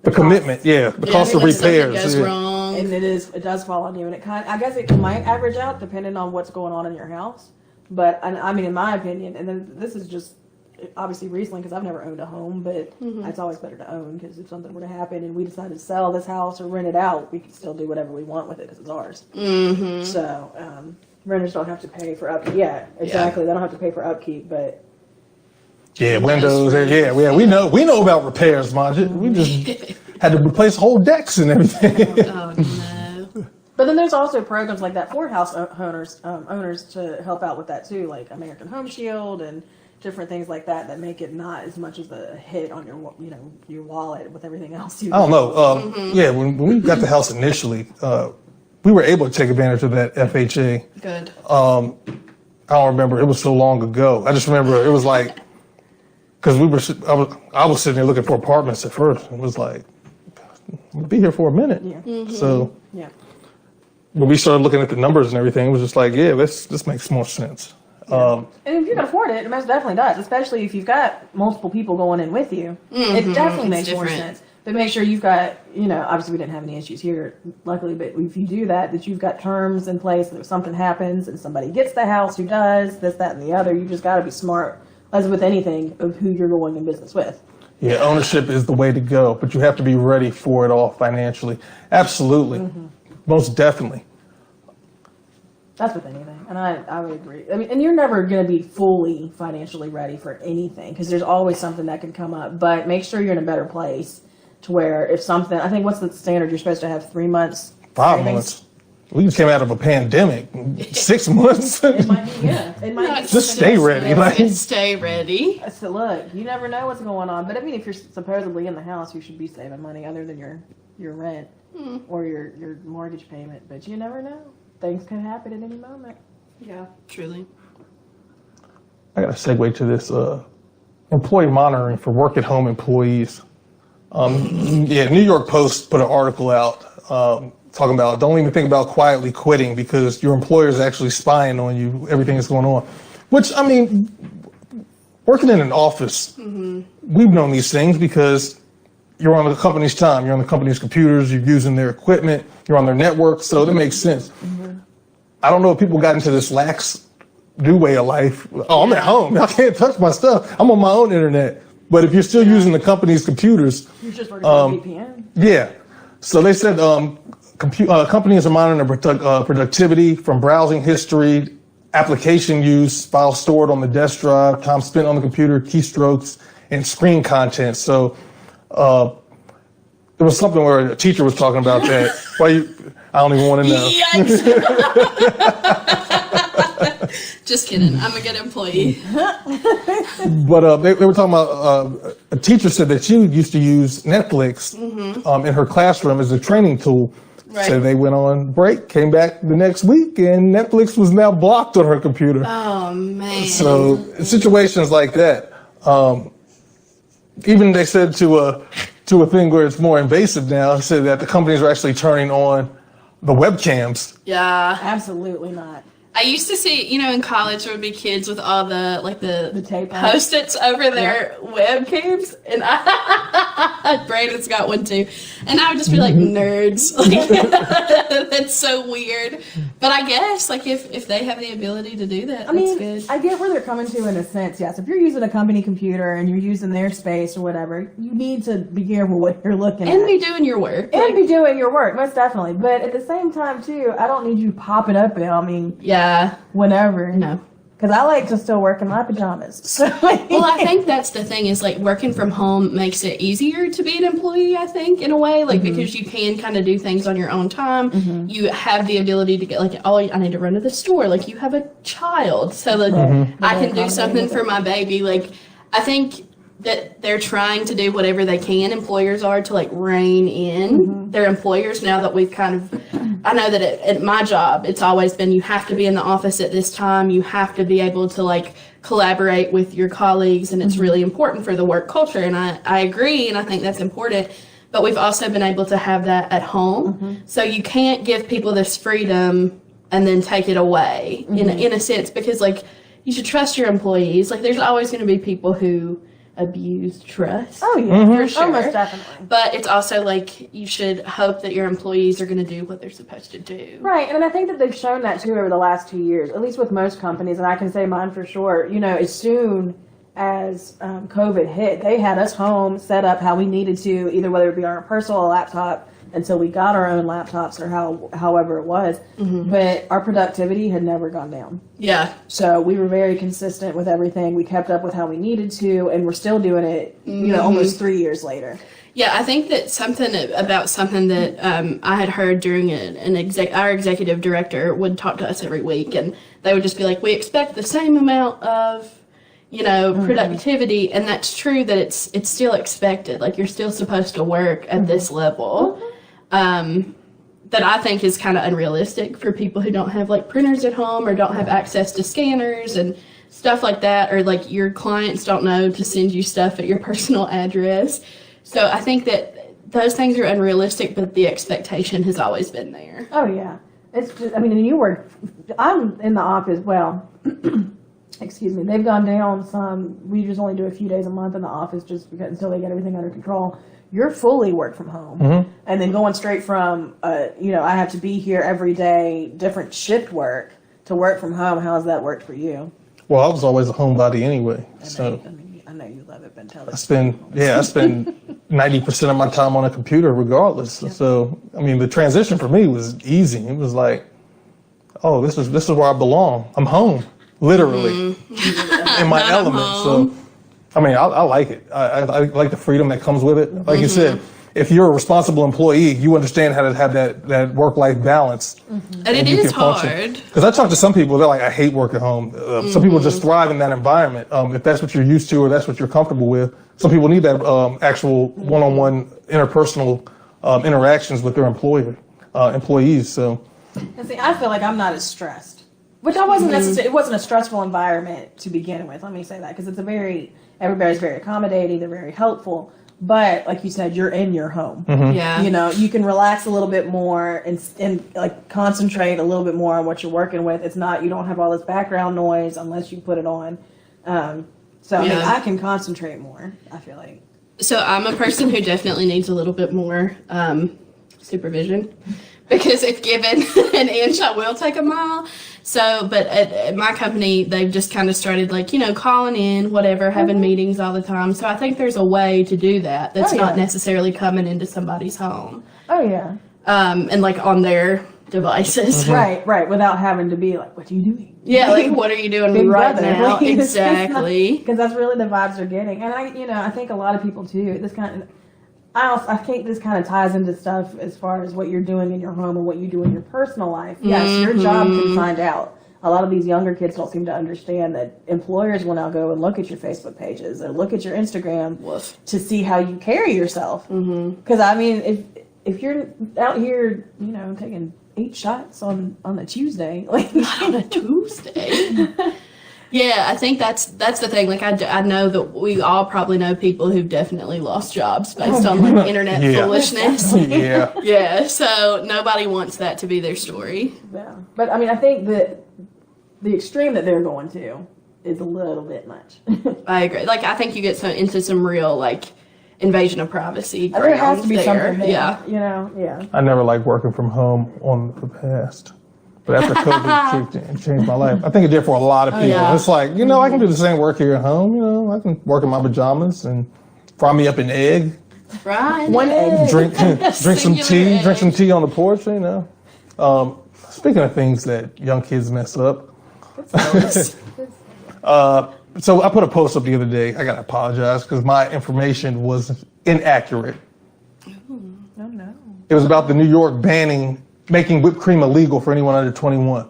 the commitment, the cost of if something repairs. goes Yeah. wrong. and it does fall on you, and I guess it might average out depending on what's going on in your house. But I mean, in my opinion, and then this is just obviously recently because I've never owned a home, but it's always better to own because if something were to happen and we decided to sell this house or rent it out, we can still do whatever we want with it because it's ours. So renters don't have to pay for upkeep. Yeah, exactly. They don't have to pay for upkeep, but Yeah, windows. Yeah, we know about repairs, Majid. We just had to replace whole decks and everything. Oh no. But then there's also programs like that for house owners to help out with that too, like American Home Shield and different things like that that make it not as much as a hit on your wallet with everything else you do. I don't know. Yeah, when we got the house initially, we were able to take advantage of that FHA. Good. I don't remember. It was so long ago. I just remember it was like, because I was sitting there looking for apartments at first. It was like, I'm gonna be here for a minute. Yeah. So Yeah. when we started looking at the numbers and everything, it was just like, yeah, this makes more sense. And if you can afford it, it most definitely does, especially if you've got multiple people going in with you. It definitely makes more different. sense. But make sure you've got, obviously we didn't have any issues here, luckily, but if you do that you've got terms in place that if something happens and somebody gets the house who does this, that, and the other, you just got to be smart, as with anything, of who you're going in business with. Yeah, ownership is the way to go, but you have to be ready for it all financially. Absolutely. Most definitely. That's with anything, and I would agree. I mean, and you're never going to be fully financially ready for anything because there's always something that can come up. But make sure you're in a better place to where if something, I think what's the standard? You're supposed to have 3 months. 5 savings? months. We just came out of a pandemic. 6 months. It might be, yeah. It might be. Just stay ready. Like, Stay ready. So look, you never know what's going on. But I mean, if you're supposedly in the house, you should be saving money other than your rent or your mortgage payment. But you never know. things can happen at any moment. Yeah, truly. I got to segue to this employee monitoring for work-at-home employees. New York Post put an article out talking about don't even think about quietly quitting because your employer is actually spying on you, everything that's going on. Which, I mean, working in an office, we've known these things because you're on the company's time, you're on the company's computers, you're using their equipment, you're on their network, so that makes sense. I don't know if people got into this lax new way of life. Oh, I'm at home. I can't touch my stuff. I'm on my own internet. But if you're still using the company's computers, You're just working on VPN. yeah. So they said companies are monitoring productivity from browsing history, application use, files stored on the desk drive, time spent on the computer, keystrokes, and screen content. So there was something where a teacher was talking about that. I don't even want to know. Yikes. Just kidding. I'm a good employee. But they were talking about a teacher said that she used to use Netflix in her classroom as a training tool. Right. So they went on break, came back the next week, and Netflix was now blocked on her computer. Oh, man. So situations like that. Even they said to a thing where it's more invasive now, said that the companies are actually turning on the webcams. Yeah. Absolutely not. I used to see, in college there would be kids with all the tape on. Post-its over their webcams, and Brandon's got one too, and I would just be like, nerds. Like, that's so weird. But I guess, like, if they have the ability to do that, that's good. I get where they're coming to in a sense, yes. If you're using a company computer and you're using their space or whatever, you need to be careful what you're looking at. And be doing your work. And be doing your work, most definitely. But at the same time, too, I don't need you popping up, Yeah. whenever. No. Because I like to still work in my pajamas. So, Well, I think that's the thing is, like, working from home makes it easier to be an employee, I think, in a way, like, because you can kind of do things on your own time. You have the ability to get, like, oh, I need to run to the store. Like, you have a child, so, like, I can do something for my baby. Like, I think that they're trying to do whatever they can, employers are, to, like, rein in their employers now that we've kind of, I know that at my job, it's always been you have to be in the office at this time, you have to be able to, like, collaborate with your colleagues, and it's really important for the work culture, and I agree, and I think that's important, but we've also been able to have that at home, so you can't give people this freedom and then take it away, in a sense, because, like, you should trust your employees. Like, there's always going to be people who abuse trust. Oh, yeah. For sure. Oh, most definitely. But it's also like you should hope that your employees are going to do what they're supposed to do. Right, and I think that they've shown that too over the last 2 years, at least with most companies, and I can say mine for sure. As soon as COVID hit, they had us home set up how we needed to, either whether it be on our personal laptop until we got our own laptops or however it was. But our productivity had never gone down. Yeah. So we were very consistent with everything. We kept up with how we needed to, and we're still doing it, almost 3 years later. Yeah, I think that something that I had heard during our executive director would talk to us every week, and they would just be like, we expect the same amount of productivity, and that's true that it's still expected. Like, you're still supposed to work at this level. That I think is kind of unrealistic for people who don't have, like, printers at home or don't have access to scanners and stuff like that, or, like, your clients don't know to send you stuff at your personal address. So I think that those things are unrealistic, but the expectation has always been there. Oh, yeah. It's just, I'm in the office, excuse me, they've gone down some. We just only do a few days a month in the office just because, until they get everything under control. You're fully work from home. And then going straight from, I have to be here every day, different shift work, to work from home. How has that worked for you? Well, I was always a homebody anyway. So I know you love it, but tell us. I spend 90% of my time on a computer regardless. Yeah. So, the transition for me was easy. It was like, oh, this is where I belong. I'm home, literally, in my element. So, I like it. I like the freedom that comes with it. Like you said, if you're a responsible employee, you understand how to have that work-life balance. And it is hard. Because I talk to some people, they're like, I hate work at home. Some people just thrive in that environment. If that's what you're used to or that's what you're comfortable with. Some people need that actual one-on-one interpersonal interactions with their employees. So And see, I feel like I'm not as stressed, which I wasn't necessarily. It wasn't a stressful environment to begin with. Let me say that because it's everybody's very accommodating. They're very helpful. But like you said, you're in your home. Yeah. You know, you can relax a little bit more and like concentrate a little bit more on what you're working with. It's not, you don't have all this background noise unless you put it on. So I mean, I can concentrate more, I feel like. So I'm a person who definitely needs a little bit more supervision, because if given an inch, I will take a mile. So, but at my company, they've just kind of started like, you know, calling in, whatever, having meetings all the time. So I think there's a way to do that that's not necessarily coming into somebody's home. Oh, yeah. And like on their devices. Right, without having to be like, what are you doing? Yeah, like, what are you doing Big right brother, now? like, Exactly. Because that's really the vibes they're getting. And I think a lot of people too, I think this kind of ties into stuff as far as what you're doing in your home and what you do in your personal life. Yes, your job can find out. A lot of these younger kids don't seem to understand that employers will now go and look at your Facebook pages or look at your Instagram to see how you carry yourself. Because I mean, if you're out here, you know, taking 8 shots on a Tuesday, like On a Tuesday. Yeah, I think that's the thing. Like, I know that we all probably know people who've definitely lost jobs based on like internet foolishness. Yeah. Yeah, so nobody wants that to be their story. Yeah, but I mean, I think that the extreme that they're going to is a little bit much. I agree. Like, I think you get into some real like invasion of privacy. There has to be there. something there. Yeah. You know, yeah. I never liked working from home on the past. But after COVID, it changed my life. I think it did for a lot of people. yeah. It's like, you know, I can do the same work here at home. You know, I can work in my pajamas and fry me up an egg, Right. One egg. drink some tea, egg. drink some tea on the porch. You know. Speaking of things that young kids mess up, so I put a post up the other day. I gotta apologize because my information was inaccurate. Oh no. It was about the New York making whipped cream illegal for anyone under 21.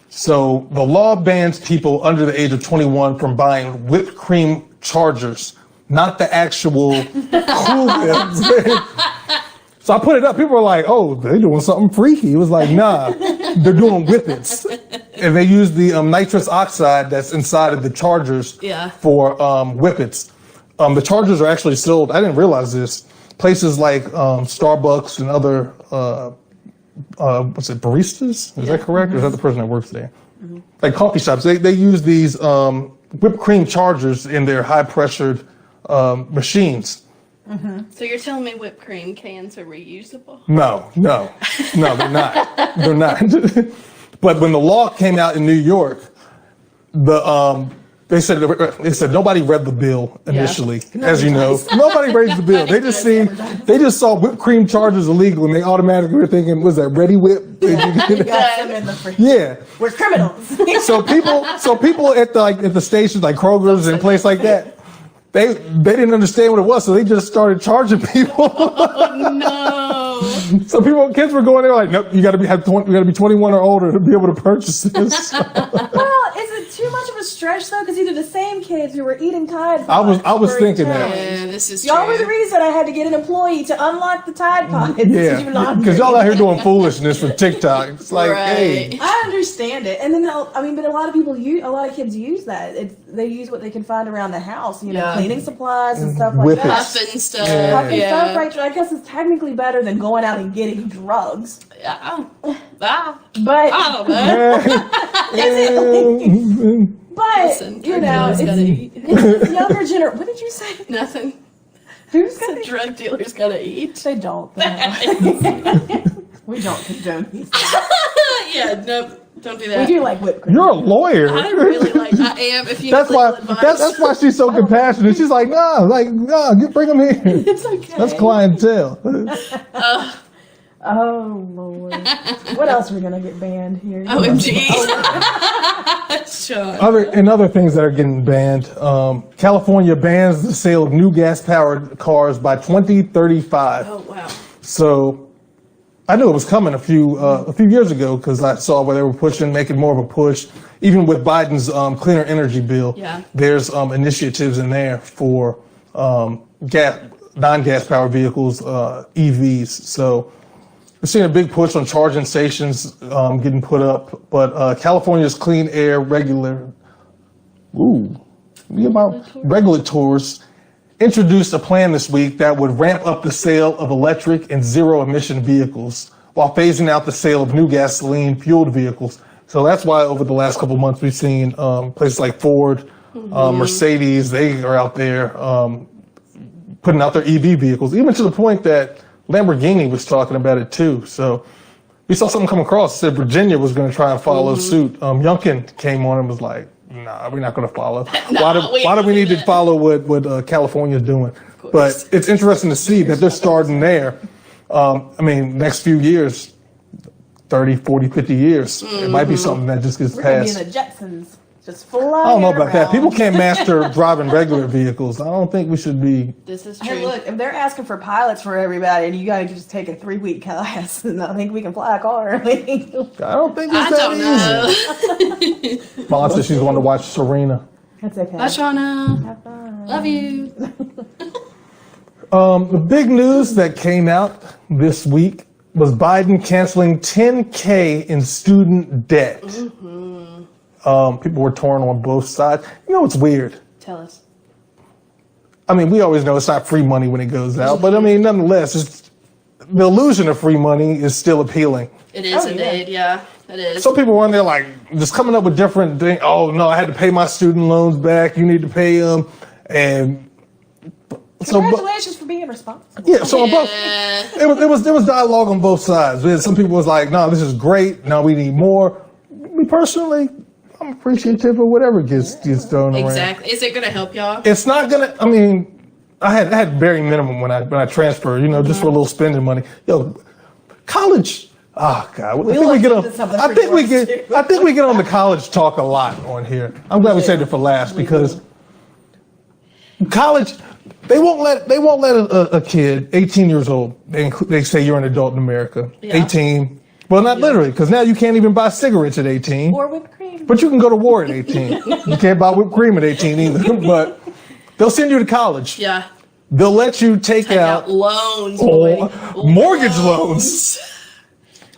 So the law bans people under the age of 21 from buying whipped cream chargers, not the actual cool whip. So I put it up. People were like, "Oh, they're doing something freaky." It was like, nah, they're doing whippets. And they use the nitrous oxide that's inside of the chargers for whippets. The chargers are actually sold, I didn't realize this, places like Starbucks and other, baristas? Is that correct? Or is that the person that works there? Like coffee shops, they use these whipped cream chargers in their high-pressured machines. So you're telling me whipped cream cans are reusable? No, they're not. They're not. But when the law came out in New York, they said nobody read the bill initially, as you know. Nobody reads the bill. They just saw whipped cream chargers illegal, and they automatically were thinking, "Was that Ready Whip?" Yeah. We're criminals. So people at the stations like Kroger's and places like that, they didn't understand what it was, so they just started charging people. Oh no. So kids were going there like, nope, you got to be 21 or older to be able to purchase this. Well, is it too much of a stretch though? Because these are the same kids who were eating Tide Pods. I was thinking that. Yeah, this is Y'all true. were the reason I had to get an employee to unlock the Tide Pods. Yeah, because y'all out here doing foolishness for TikTok. It's like, hey. I understand it, and then but a lot of kids use that. They use what they can find around the house, you know, cleaning supplies and stuff like Whippets. that. Puffin stuff. Puffin stuff, right? I guess it's technically better than going out and getting drugs. But I don't know. but Listen, you know, drug dealers gotta eat. it's younger generation. What did you say? Nothing. Who's The gonna? drug dealers gotta eat. They don't. Though. We don't condone these things. Yeah, nope. Don't do We that. do like whipped cream. You're a lawyer. I really like. I am. If you That's need why. legal advice. That's why she's so compassionate. She's like, nah, bring them here. It's okay. That's clientele. Oh Lord! What else are we gonna get banned here? OMG. Sean. Other things that are getting banned. California bans the sale of new gas-powered cars by 2035. Oh wow. So I knew it was coming a few years ago because I saw where they were making more of a push. Even with Biden's cleaner energy bill, there's initiatives in there for non-gas powered vehicles, EVs. So we're seeing a big push on charging stations getting put up, but California's clean air regulators introduced a plan this week that would ramp up the sale of electric and zero-emission vehicles while phasing out the sale of new gasoline-fueled vehicles. So that's why over the last couple of months we've seen places like Ford, Mercedes, they are out there putting out their EV vehicles, even to the point that Lamborghini was talking about it too. So we saw something come across, said Virginia was going to try and follow suit. Youngkin came on and was like, nah, we're not going to follow. Why do we need to follow what California's doing? But it's interesting to see that they're starting there. I mean, next few years, 30, 40, 50 years, it might be something that just gets We're going to passed. be in the Jetsons, just flying I don't know about that. around. People can't master driving regular vehicles. I don't think we should be. This is true. Hey, look, if they're asking for pilots for everybody, and you got to just take a 3-week class, and I think we can fly a car. I don't think it's I that don't easy. know. Mom said she's going to watch Serena. That's okay. Bye, Shauna. Have fun. Love you. The big news that came out this week was Biden canceling $10K in student debt. People were torn on both sides. You know what's weird? Tell us. I mean, we always know it's not free money when it goes out, but I mean, nonetheless, the illusion of free money is still appealing. It is Oh, yeah. indeed, yeah. It is. Some people were on there like just coming up with different things. Oh no, I had to pay my student loans back. You need to pay them, and so Congratulations for being responsible. yeah. So on both, Yeah. there was dialogue on both sides. Some people was like, no, this is great. No, we need more. Me personally, I'm appreciative of whatever gets thrown around. Exactly. Is it going to help y'all? It's not gonna. I mean, I had very minimum when I transferred. You know, just for a little spending money. Yo, college. Oh God, I think we get on. into something I think we pretty get. I think we get on the college talk a lot on here. I'm glad we saved it for last because college. They won't let a kid, 18 years old. They say you're an adult in America. Yeah. 18. Well, not literally, because now you can't even buy cigarettes at 18. Or whipped cream. But you can go to war at 18. You can't buy whipped cream at 18 either. But they'll send you to college. Yeah. They'll let you take out loans. Boy. mortgage loans.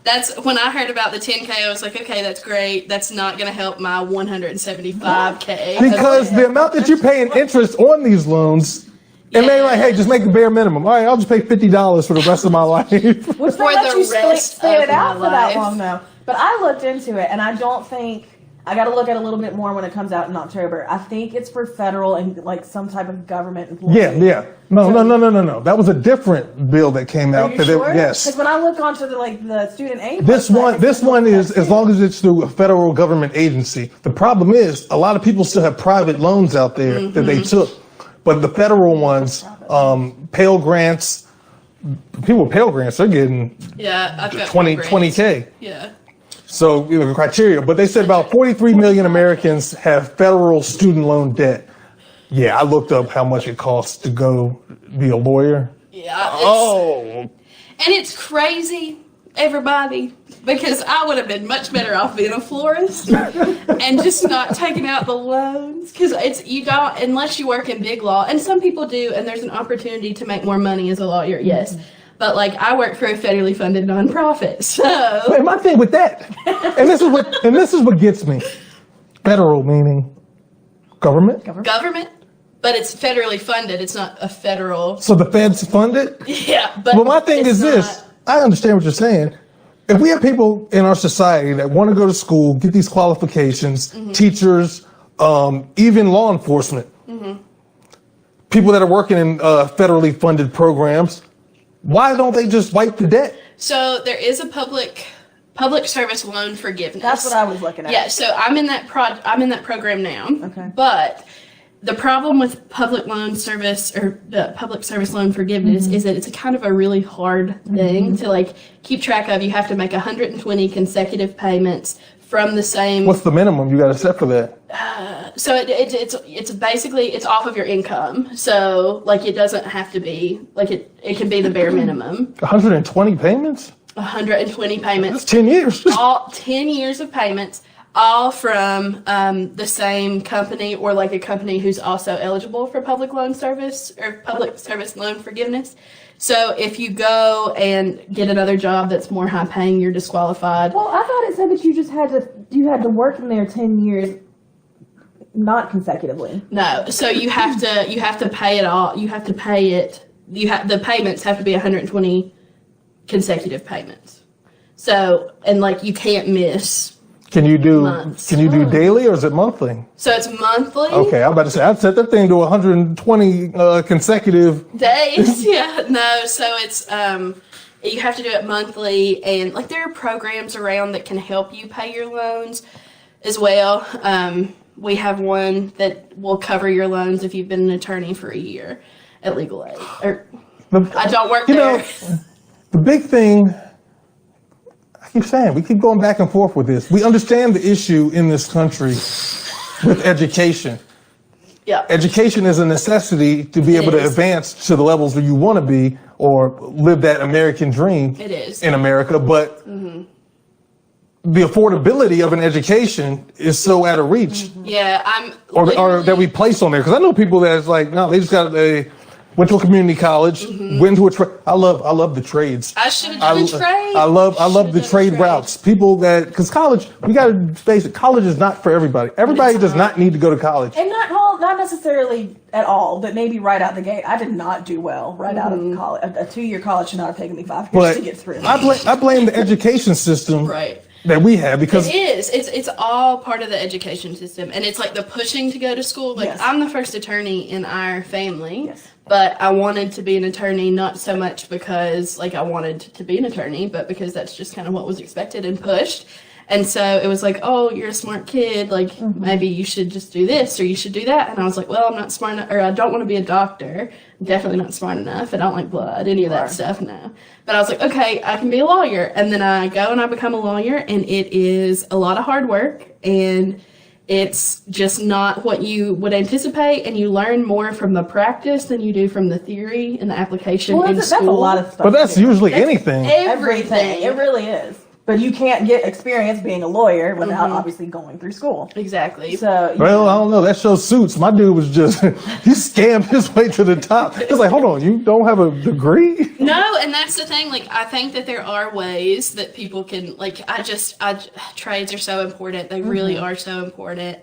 That's when I heard about the 10K. I was like, okay, that's great. That's not going to help my 175K. Because the amount that you pay in interest on these loans, and they're like, hey, just make the bare minimum. All right, I'll just pay $50 for the rest of my life. Which For they let the you rest stay of it out my for that life. long, though. But I looked into it, and I don't think I got to look at it a little bit more when it comes out in October. I think it's for federal and like some type of government employee. Yeah. No. That was a different bill that came Are out. you that sure? yes. Because when I look onto the student aid, This website, one is as long as it's through a federal government agency. The problem is a lot of people still have private loans out there that they took, but the federal ones, Pell Grants, people with Pell Grants, they're getting Yeah, I've got 20K. Yeah. So you know, the criteria, but they said about 43 million Americans have federal student loan debt. Yeah, I looked up how much it costs to go be a lawyer. Yeah. Oh, And it's crazy, everybody, because I would have been much better off being a florist and just not taking out the loans. Because you don't, unless you work in big law, and some people do, and there's an opportunity to make more money as a lawyer, yes. But like I work for a federally funded nonprofit, so and my thing with that, and this is what gets me. Federal meaning government. government, but it's federally funded. It's not a federal. So the feds fund it. Yeah, but Well, my thing it's is this. not- I understand what you're saying. If we have people in our society that want to go to school, get these qualifications, teachers, even law enforcement, people that are working in federally funded programs, why don't they just wipe the debt? So there is a public service loan forgiveness. That's what I was looking at. Yeah, so I'm in that program now. Okay. But the problem with public loan service or the public service loan forgiveness is that it's a kind of a really hard thing to like keep track of. You have to make 120 consecutive payments from the same. What's the minimum you got to set for that? So it's basically it's off of your income. So like it doesn't have to be like it can be the bare minimum. 120 payments? 120 payments. That's 10 years. All 10 years of payments. all from the same company or like a company who's also eligible for public loan service or public service loan forgiveness. So if you go and get another job that's more high paying, you're disqualified. Well, I thought it said that you had to work in there 10 years, not consecutively. No, so you have to pay it all. You have to pay it. The payments have to be 120 consecutive payments. So, and like you can't miss. Can you do Months. daily or is it monthly? So it's monthly. Okay, I'm about to say I'd set that thing to 120 consecutive. Days. Yeah. No. So it's you have to do it monthly, and like there are programs around that can help you pay your loans as well. We have one that will cover your loans if you've been an attorney for a year at Legal Aid. Or I don't work there. The big thing, I keep saying, we keep going back and forth with this. We understand the issue in this country with education. Yeah. Education is a necessity to be able to advance to the levels that you want to be or live that American dream It is. in America. But the affordability of an education is so out of reach. Yeah. I'm. Or that we place on there. Because I know people that's like, no, they just went to a community college, went to a trade. I love the trades. I should have done a trade. I love the trade routes. People because college, we got to face it, college is not for everybody. Everybody does not need to go to college. And not necessarily at all, but maybe right out the gate. I did not do well right out of college. A 2-year college should not have taken me 5 years to get through. I blame the education system Right. that we have because It is. It's all part of the education system, and it's like the pushing to go to school. Like Yes. I'm the first attorney in our family, Yes. but I wanted to be an attorney not so much because like I wanted to be an attorney, but because that's just kind of what was expected and pushed. And so it was like, oh, you're a smart kid. Like maybe you should just do this or you should do that. And I was like, well, I'm not smart enough, or I don't want to be a doctor. I'm definitely not smart enough. I don't like blood, any of that stuff. No. But I was like, okay, I can be a lawyer. And then I go and I become a lawyer, and it is a lot of hard work, and it's just not what you would anticipate, and you learn more from the practice than you do from the theory and the application Well, in that's school. a lot of stuff. but that's too. usually anything. Everything. It really is. But you can't get experience being a lawyer without obviously going through school. Exactly. So Well, I don't know. That shows Suits. My dude was just, he scammed his way to the top. It's like, hold on, you don't have a degree? No, and that's the thing. Like, I think that there are ways that people can, like, trades are so important. They really are so important.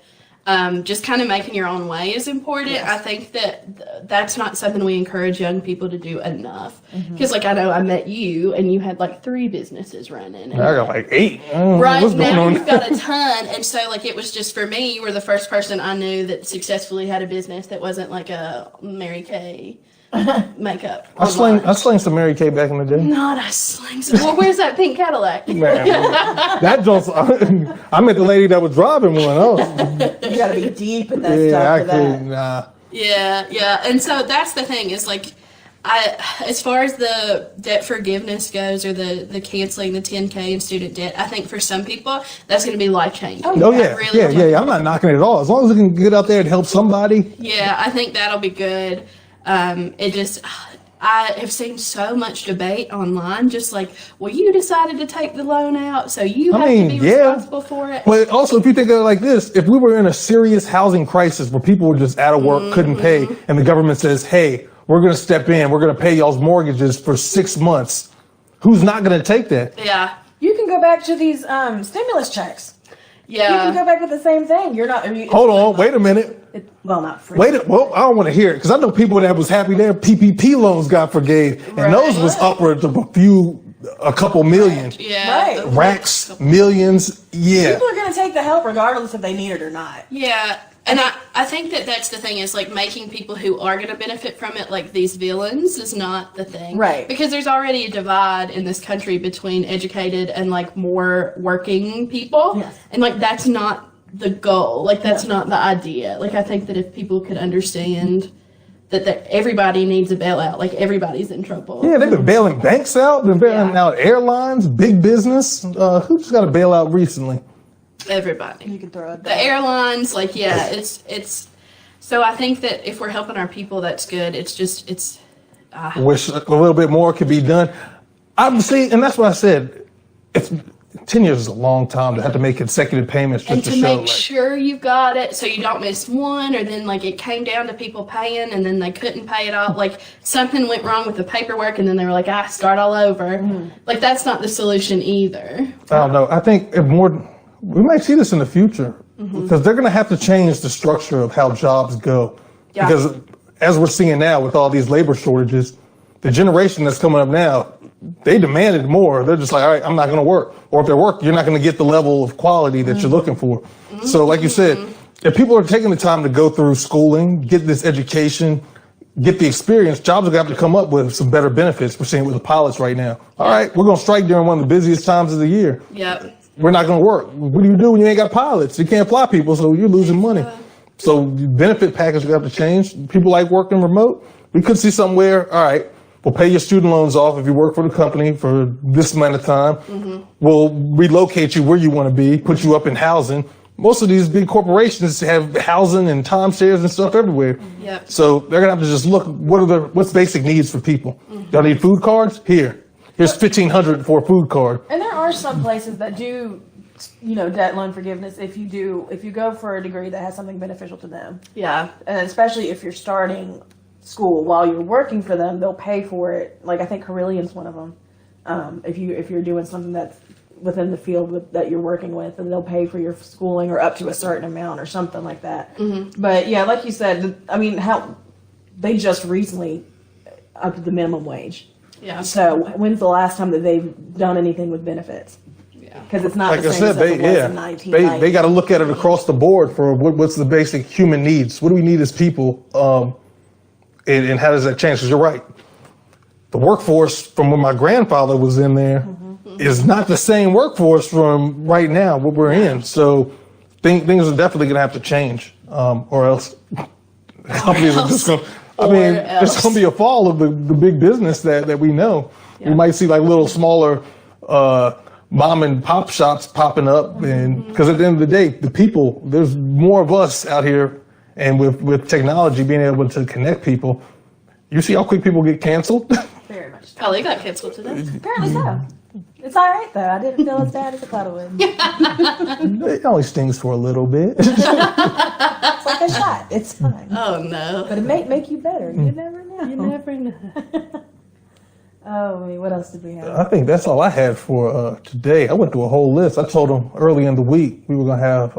Just kind of making your own way is important. Yes. I think that that's not something we encourage young people to do enough. Because, like, I know I met you, and you had, like, 3 businesses running. And I got like 8. right What's going now, on? you've got a ton. And so, like, it was just for me, you were the first person I knew that successfully had a business that wasn't like a Mary Kay makeup. I slang some Mary Kay back in the day. Not a slang. Well, where's that pink Cadillac? Man, that just, I met the lady that was driving one. you got to be deep in that Yeah, stuff I for that. could, nah. Yeah. And so that's the thing is like, as far as the debt forgiveness goes, or the canceling the 10K in student debt, I think for some people that's going to be life changing. Oh, yeah. I'm not knocking it at all. As long as we can get out there and help somebody. Yeah, I think that'll be good. I have seen so much debate online, just like, well, you decided to take the loan out, so you have to be responsible for it. But also, if you think of it like this, if we were in a serious housing crisis where people were just out of work, couldn't pay, and the government says, hey, we're going to step in, we're going to pay y'all's mortgages for 6 months, who's not going to take that? Yeah. You can go back to these stimulus checks. Yeah. You can go back with the same thing. You're not. Hold on, wait a minute. Well, not free. Well, I don't want to hear it because I know people that was happy their PPP loans got forgave, and those was upwards of a couple million. Yeah. Right. Racks, millions, yeah. People are going to take the help regardless if they need it or not. Yeah. And I think that's the thing is like making people who are going to benefit from it, like these villains, is not the thing. Right. Because there's already a divide in this country between educated and like more working people. Yes. And like that's not the goal. Like that's not the idea. Like I think that if people could understand that everybody needs a bailout, like everybody's in trouble. Yeah, they've been bailing banks out, been bailing out airlines, big business. Who just got a bailout recently? Everybody. You can throw it The back. airlines, like, yeah, it's so I think that if we're helping our people, that's good. Wish a little bit more could be done. Obviously, and that's what I said. If 10 years is a long time to have to make consecutive payments just And to to show. make Like, sure you've got it so you don't miss one, or then like it came down to people paying and then they couldn't pay it all. Like something went wrong with the paperwork and then they were like, start all over. Like that's not the solution either. I don't know. I think we might see this in the future because they're going to have to change the structure of how jobs go. Yeah. Because as we're seeing now with all these labor shortages, the generation that's coming up now, they demanded more. They're just like, all right, I'm not going to work. Or if they work, you're not going to get the level of quality that you're looking for. So like you said, if people are taking the time to go through schooling, get this education, get the experience, jobs are going to have to come up with some better benefits. We're seeing it with the pilots right now. All right, we're going to strike during one of the busiest times of the year. Yep. We're not going to work. What do you do when you ain't got pilots? You can't fly people, so you're losing money. So the benefit package will have to change. People like working remote. We could see somewhere, all right, we'll pay your student loans off if you work for the company for this amount of time. We'll relocate you where you want to be, put you up in housing. Most of these big corporations have housing and timeshares and stuff everywhere. Yep. So they're gonna have to just look what's basic needs for people. Y'all need food cards? Here's $1,500 for a food card. And there are some places that do, debt loan forgiveness if you go for a degree that has something beneficial to them. Yeah. And especially if you're starting school while you're working for them, they'll pay for it. Like I think Carillion's one of them. If you're doing something that's within the field that you're working with, and they'll pay for your schooling or up to a certain amount or something like that. But yeah, like you said, I mean, how they just recently upped the minimum wage. Yeah. So when's the last time that they've done anything with benefits? Yeah. Because it's not Like the I same said, as it was in 1990. they got to look at it across the board for what's the basic human needs. What do we need as people, and how does that change? Because you're right, the workforce from when my grandfather was in there is not the same workforce from right now what we're in. So things are definitely going to have to change, or else companies are just going to. I mean, there's going to be a fall of the big business that we know. Yeah. We might see like little smaller mom and pop shops popping up, and because at the end of the day, the people, there's more of us out here, and with technology being able to connect people, you see how quick people get canceled. Very much. Oh, they got canceled today. Apparently so. It's all right though. I didn't feel as bad as I thought it would. It only stings for a little bit. It's like a shot. It's fine. Oh no. But it may make you better. You never know. You never know. Oh, I mean, what else did we have? I think that's all I had for today. I went through a whole list. I told them early in the week we were going to have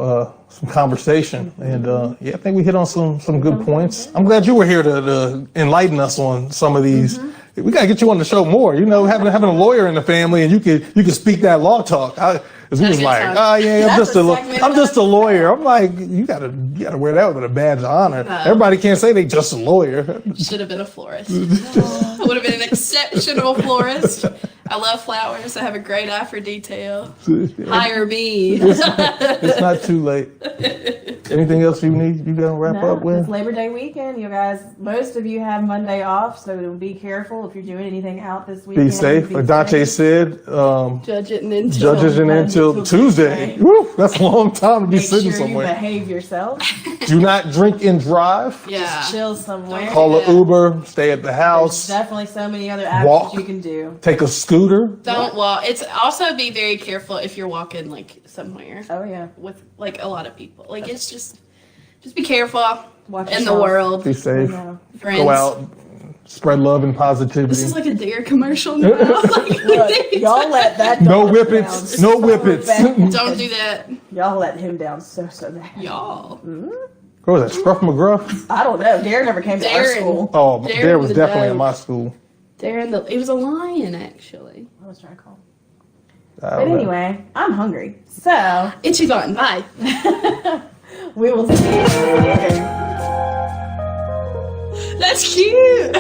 some conversation, and I think we hit on some good points. I'm glad you were here to enlighten us on some of these. We got to get you on the show more. Having a lawyer in the family, and you could speak that law talk. Because we was good like, time. I'm That's a just a lawyer. I'm like, you gotta wear that with a badge of honor. Everybody can't say they just a lawyer. Should have been a florist. I would have been an exceptional florist. I love flowers. I have a great eye for detail. Hire me. It's not too late. Anything else you gonna wrap up with? It's Labor Day weekend, you guys. Most of you have Monday off, so be careful if you're doing anything out this weekend. Be safe. Like Dante said, Judge it and then judges in until Tuesday. Woo, that's a long time to be Make sitting sure you somewhere. behave yourself. Do not drink and drive. Yeah. Chill somewhere. Call an Uber. Stay at the There's house. definitely so many other actions Walk. you can do. Take a scooter. Don't walk. It's also be very careful if you're walking like somewhere Oh yeah. with like a lot of people. Like it's just be careful Watch in the yourself. world. Be safe. Yeah. Friends. Go out. Spread love and positivity. This is like a Dare commercial now. Look, y'all let that No dog whippets. down No so whippets. bad. Don't do that, Y'all let him down so bad. y'all. What was that? Scruff McGruff? I don't know. Dare never came to our Darren. school. Oh, Darren there was the definitely dog. in my school. It was a lion actually. I was trying to call. I But don't know. anyway, I'm hungry. So Itchy button. Bye. we will see you later. That's cute.